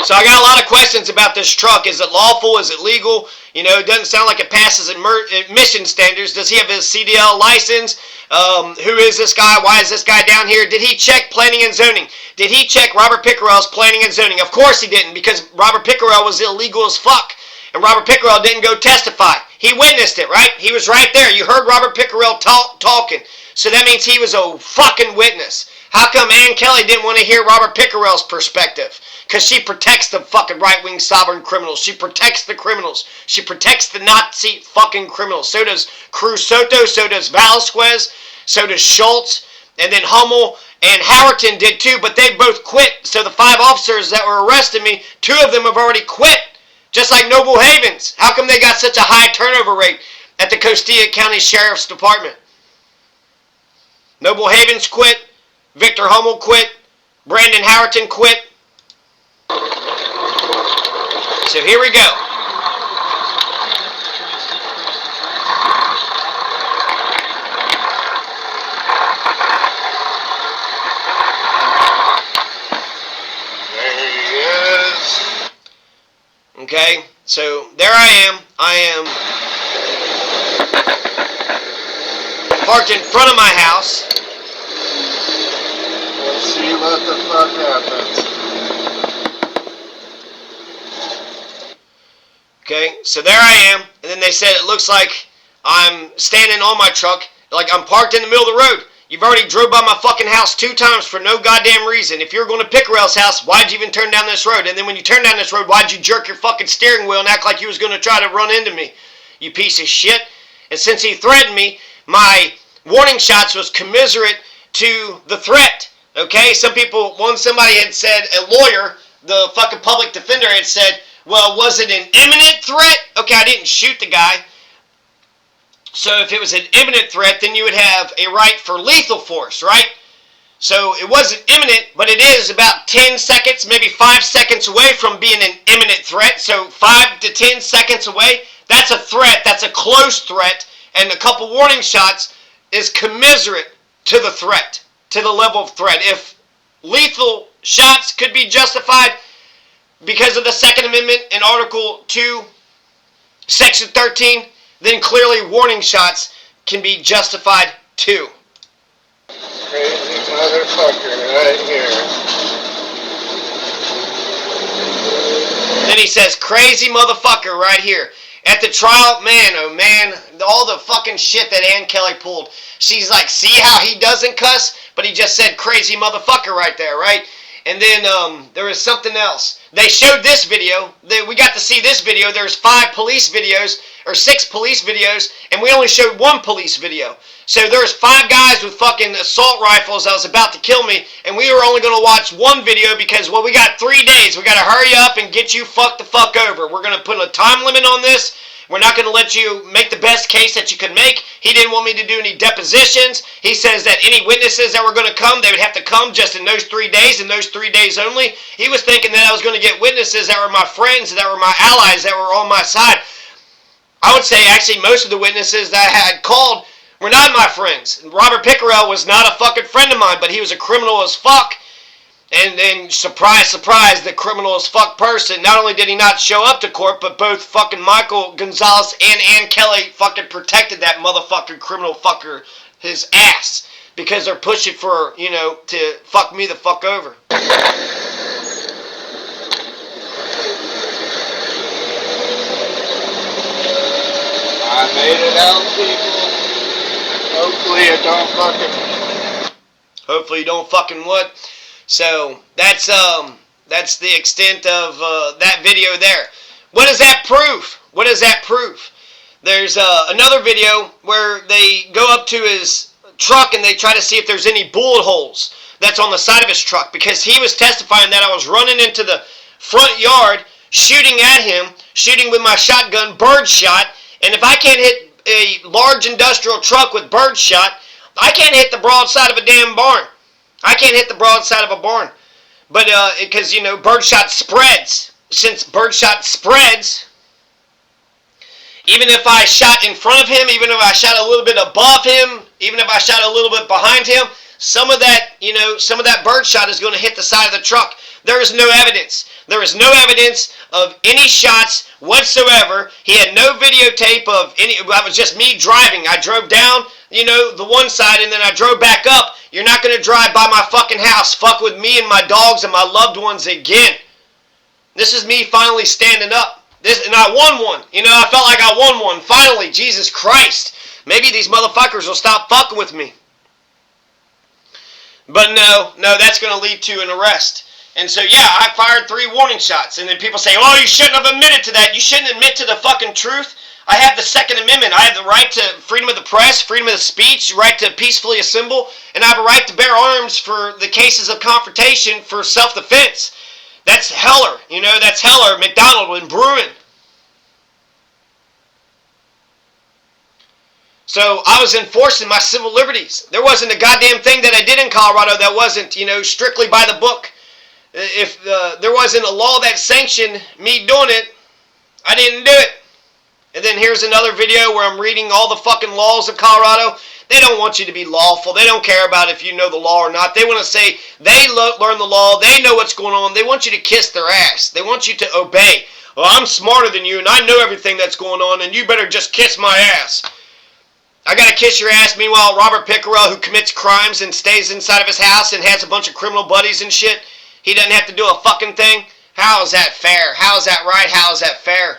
So I got a lot of questions about this truck. Is it lawful? Is it legal? It doesn't sound like it passes emission standards. Does he have his CDL license? Who is this guy? Why is this guy down here? Did he check planning and zoning? Did he check Robert Pickerell's planning and zoning? Of course he didn't, because Robert Pickerell was illegal as fuck. And Robert Pickerell didn't go testify. He witnessed it, right? He was right there. You heard Robert Pickerell talking. So that means he was a fucking witness. How come Ann Kelly didn't want to hear Robert Pickerell's perspective? Because she protects the fucking right-wing sovereign criminals. She protects the criminals. She protects the Nazi fucking criminals. So does Cruz Soto. So does Velasquez. So does Schultz. And then Hummel and Howerton did too, but they both quit. So the 5 officers that were arresting me, 2 of them have already quit. Just like Noble Havens. How come they got such a high turnover rate at the Costilla County Sheriff's Department? Noble Havens quit. Victor Hummel quit. Brandon Howerton quit. So here we go. There he is. Okay, so there I am. I am parked in front of my house. Let's see what the fuck happens. Okay, so there I am, and then they said it looks like I'm standing on my truck, like I'm parked in the middle of the road. You've already drove by my fucking house 2 times for no goddamn reason. If you're going to Pickerell's house, why'd you even turn down this road? And then when you turn down this road, why'd you jerk your fucking steering wheel and act like you was going to try to run into me? You piece of shit. And since he threatened me, my warning shots was commiserate to the threat. Okay, somebody had said, a lawyer, the fucking public defender had said, well, was it an imminent threat? Okay, I didn't shoot the guy. So if it was an imminent threat, then you would have a right for lethal force, right? So it wasn't imminent, but it is about 10 seconds, maybe 5 seconds away from being an imminent threat. So 5 to 10 seconds away, that's a threat. That's a close threat. And a couple warning shots is commiserate to the threat, to the level of threat. If lethal shots could be justified because of the Second Amendment in Article 2, Section 13, then clearly warning shots can be justified too. Crazy motherfucker right here. Then he says, crazy motherfucker right here. At the trial, man, oh man, all the fucking shit that Ann Kelly pulled. She's like, see how he doesn't cuss? But he just said crazy motherfucker right there, right? And then there was something else. They showed this video. We got to see this video. There's 5 police videos, or 6 police videos, and we only showed 1 police video. So there's 5 guys with fucking assault rifles that was about to kill me, and we were only going to watch 1 video because, well, we got 3 days. We got to hurry up and get you fucked the fuck over. We're going to put a time limit on this. We're not going to let you make the best case that you could make. He didn't want me to do any depositions. He says that any witnesses that were going to come, they would have to come just in those 3 days, and those 3 days only. He was thinking that I was going to get witnesses that were my friends, that were my allies, that were on my side. I would say, actually, most of the witnesses that I had called were not my friends. Robert Pickerel was not a fucking friend of mine, but he was a criminal as fuck. And then, surprise, surprise, the criminal as fuck person, not only did he not show up to court, but both fucking Michael Gonzales and Ann Kelly fucking protected that motherfucking criminal fucker, his ass. Because they're pushing for, you know, to fuck me the fuck over. I made it out, people. Hopefully it don't fucking... Hopefully you don't fucking what? So, that's the extent of that video there. What does that prove? What does that prove? There's another video where they go up to his truck and they try to see if there's any bullet holes that's on the side of his truck, because he was testifying that I was running into the front yard, shooting at him, shooting with my shotgun, bird shot, and if I can't hit a large industrial truck with bird shot, I can't hit the broadside of a damn barn. I can't hit the broadside of a barn. But, because, you know, birdshot spreads. Since birdshot spreads, even if I shot in front of him, even if I shot a little bit above him, even if I shot a little bit behind him, some of that, you know, some of that birdshot is going to hit the side of the truck. There is no evidence. There is no evidence of any shots whatsoever. He had no videotape of any. That was just me driving. I drove down, you know, the one side, and then I drove back up. You're not going to drive by my fucking house, fuck with me and my dogs and my loved ones again. This is me finally standing up. And I won one. You know, I felt like I won one. Finally, Jesus Christ. Maybe these motherfuckers will stop fucking with me. But no, that's going to lead to an arrest. And so, yeah, I fired 3 warning shots. And then people say, oh, you shouldn't have admitted to that. You shouldn't admit to the fucking truth. I have the Second Amendment. I have the right to freedom of the press, freedom of the speech, right to peacefully assemble, and I have a right to bear arms for the cases of confrontation for self-defense. That's Heller. You know, that's Heller, McDonald, and Bruin. So I was enforcing my civil liberties. There wasn't a goddamn thing that I did in Colorado that wasn't, you know, strictly by the book. If there wasn't a law that sanctioned me doing it, I didn't do it. And then here's another video where I'm reading all the fucking laws of Colorado. They don't want you to be lawful. They don't care about if you know the law or not. They want to say they learn the law. They know what's going on. They want you to kiss their ass. They want you to obey. Well, I'm smarter than you, and I know everything that's going on, and you better just kiss my ass. I gotta kiss your ass. Meanwhile, Robert Pickerel, who commits crimes and stays inside of his house and has a bunch of criminal buddies and shit, he doesn't have to do a fucking thing? How is that fair? How is that right? How is that fair?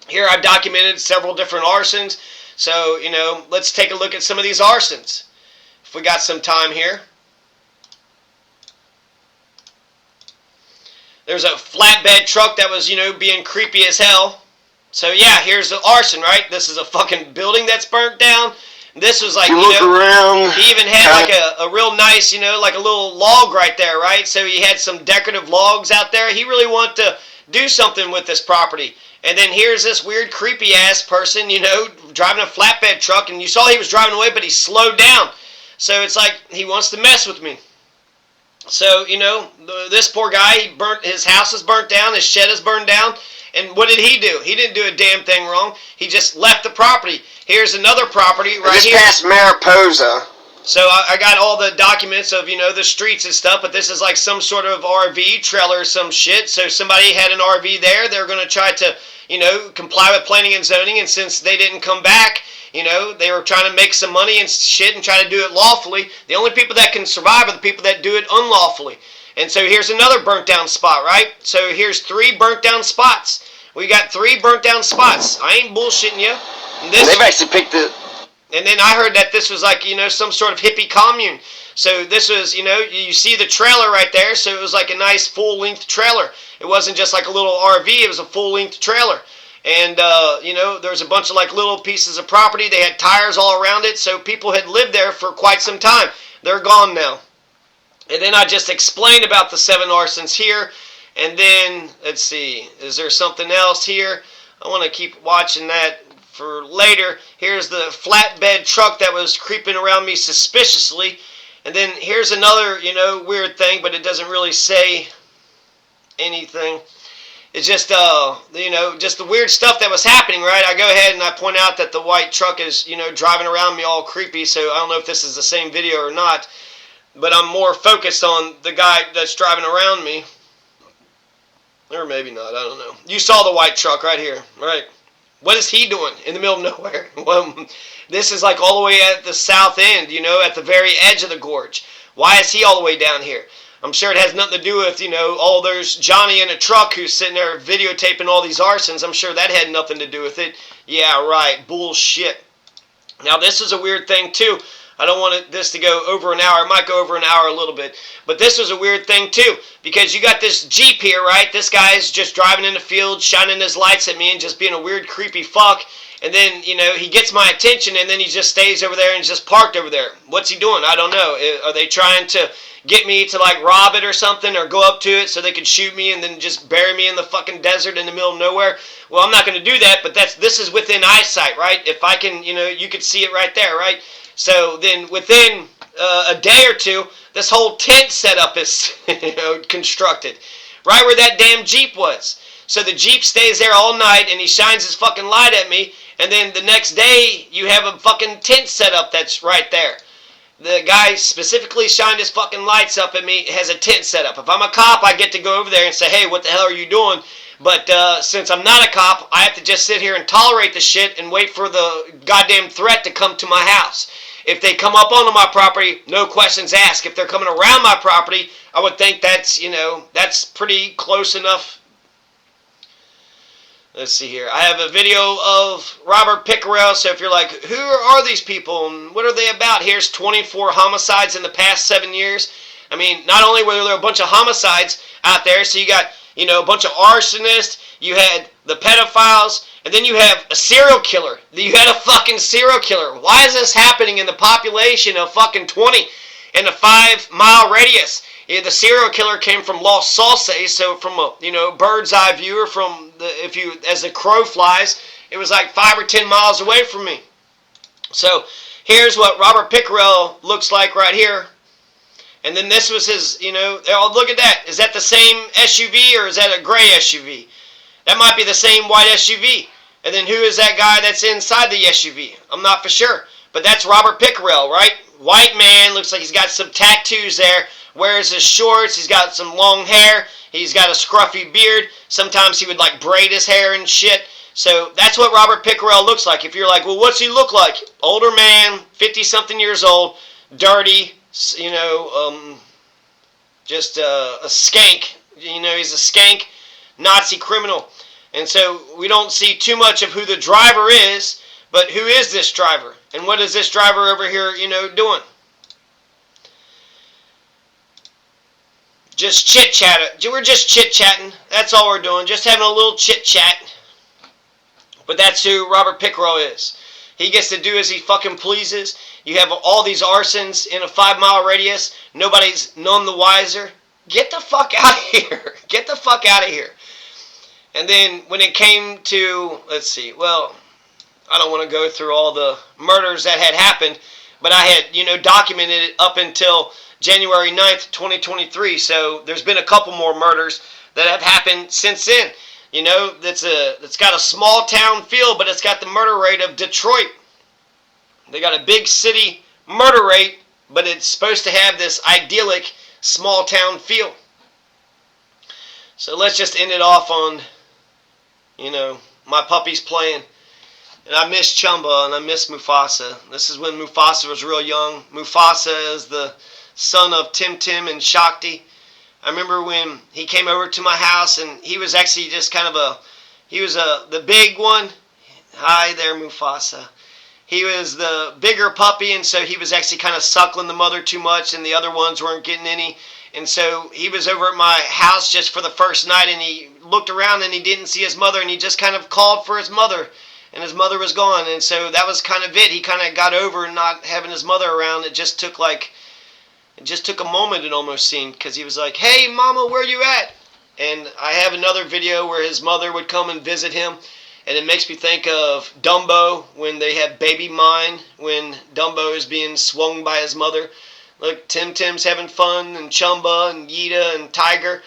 Here I've documented several different arsons. So, you know, let's take a look at some of these arsons. If we got some time here. There's a flatbed truck that was, you know, being creepy as hell. So, yeah, here's the arson, right? This is a fucking building that's burnt down. This was like, you know, around, he even had like a real nice, you know, like a little log right there, right? So he had some decorative logs out there. He really wanted to do something with this property. And then here's this weird, creepy-ass person, you know, driving a flatbed truck. And you saw he was driving away, but he slowed down. So it's like he wants to mess with me. So, you know, this poor guy, his house is burnt down, his shed is burned down. And what did he do? He didn't do a damn thing wrong. He just left the property. Here's another property right here. Just past Mariposa. So I got all the documents of, you know, the streets and stuff, but this is like some sort of RV trailer or some shit. So somebody had an RV there. They're going to try to, you know, comply with planning and zoning. And since they didn't come back, you know, they were trying to make some money and shit and try to do it lawfully. The only people that can survive are the people that do it unlawfully. And so here's another burnt down spot, right? So here's 3 burnt down spots. We got 3 burnt down spots. I ain't bullshitting you. They've actually picked it. And then I heard that this was like, some sort of hippie commune. So this was, you see the trailer right there. So it was like a nice full-length trailer. It wasn't just like a little RV. It was a full-length trailer. And, there was a bunch of like little pieces of property. They had tires all around it. So people had lived there for quite some time. They're gone now. And then I just explained about the 7 arsons here. And then, let's see, is there something else here? I want to keep watching that for later. Here's the flatbed truck that was creeping around me suspiciously. And then here's another, weird thing, but it doesn't really say anything. It's just, just the weird stuff that was happening, right? I go ahead and I point out that the white truck is, driving around me all creepy, so I don't know if this is the same video or not, but I'm more focused on the guy that's driving around me. Or maybe not, I don't know. You saw the white truck right here, right? What is he doing in the middle of nowhere? Well, this is like all the way at the south end, at the very edge of the gorge. Why is he all the way down here? I'm sure it has nothing to do with, there's Johnny in a truck who's sitting there videotaping all these arsons. I'm sure that had nothing to do with it. Yeah, right. Bullshit. Now, this is a weird thing, too. I don't want this to go over an hour. It might go over an hour a little bit. But this was a weird thing, too. Because you got this Jeep here, right? This guy's just driving in the field, shining his lights at me and just being a weird, creepy fuck. And then, he gets my attention and then he just stays over there and just parked over there. What's he doing? I don't know. Are they trying to get me to, like, rob it or something or go up to it so they could shoot me and then just bury me in the fucking desert in the middle of nowhere? Well, I'm not going to do that, but this is within eyesight, right? If I can, you could see it right there, right? So then within a day or two, this whole tent setup is constructed right where that damn Jeep was. So the Jeep stays there all night and he shines his fucking light at me. And then the next day you have a fucking tent set up that's right there. The guy specifically shined his fucking lights up at me, has a tent set up. If I'm a cop, I get to go over there and say, hey, what the hell are you doing? But since I'm not a cop, I have to just sit here and tolerate the shit and wait for the goddamn threat to come to my house. If they come up onto my property, no questions asked. If they're coming around my property, I would think that's, that's pretty close enough. Let's see here. I have a video of Robert Pickerel. So if you're like, who are these people and what are they about? Here's 24 homicides in the past 7 years. I mean, not only were there a bunch of homicides out there, so you got, a bunch of arsonists, you had the pedophiles, and then you have a serial killer. You had a fucking serial killer. Why is this happening in the population of fucking 20 in a 5-mile radius? Yeah, the serial killer came from Los Sauces, so from a bird's eye view, or from as the crow flies, it was like 5 or 10 miles away from me. So here's what Robert Pickerel looks like right here. And then this was his, oh, look at that. Is that the same SUV or is that a gray SUV? That might be the same white SUV. And then who is that guy that's inside the SUV? I'm not for sure. But that's Robert Pickerel, right? White man, looks like he's got some tattoos there. Wears his shorts, he's got some long hair. He's got a scruffy beard. Sometimes he would like braid his hair and shit. So that's what Robert Pickerel looks like. If you're like, well, what's he look like? Older man, 50-something years old, dirty, just a skank. He's a skank, Nazi criminal. And so we don't see too much of who the driver is, but who is this driver? And what is this driver over here, doing? Just chit-chat. We're just chit-chatting. That's all we're doing. Just having a little chit-chat. But that's who Robert Pickerel is. He gets to do as he fucking pleases. You have all these arsons in a 5-mile radius. Nobody's none the wiser. Get the fuck out of here. Get the fuck out of here. And then when it came to, let's see, well, I don't want to go through all the murders that had happened, but I had, documented it up until January 9th, 2023. So there's been a couple more murders that have happened since then. It's got a small town feel, but it's got the murder rate of Detroit. They got a big city murder rate, but it's supposed to have this idyllic small town feel. So let's just end it off on, my puppies playing. And I miss Chumba and I miss Mufasa. This is when Mufasa was real young. Mufasa is the son of Tim Tim and Shakti. I remember when he came over to my house and he was actually just kind of the big one. Hi there, Mufasa. he was the bigger puppy, and so he was actually kind of suckling the mother too much, and the other ones weren't getting any. And so he was over at my house just for the first night, and he looked around and he didn't see his mother, and he just kind of called for his mother, and his mother was gone. And so that was kind of it. He kind of got over not having his mother around. It just took a moment, it almost seemed, because he was like, "Hey, Mama, where you at?" And I have another video where his mother would come and visit him, and it makes me think of Dumbo when they have Baby Mine, when Dumbo is being swung by his mother. Look, Tim Tim's having fun, and Chumba, and Yeta, and Tiger.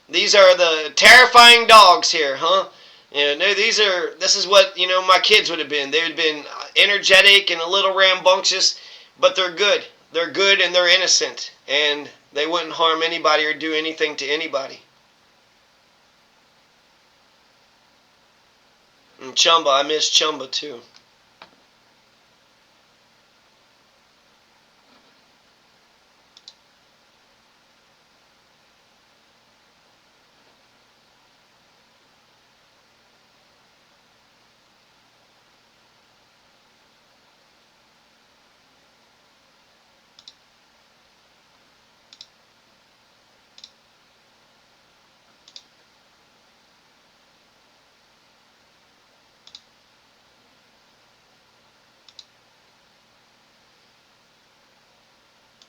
These are the terrifying dogs here, huh? You know, this is what, my kids would have been. They would have been energetic and a little rambunctious, but they're good. They're good and they're innocent, and they wouldn't harm anybody or do anything to anybody. And Chumba, I miss Chumba too.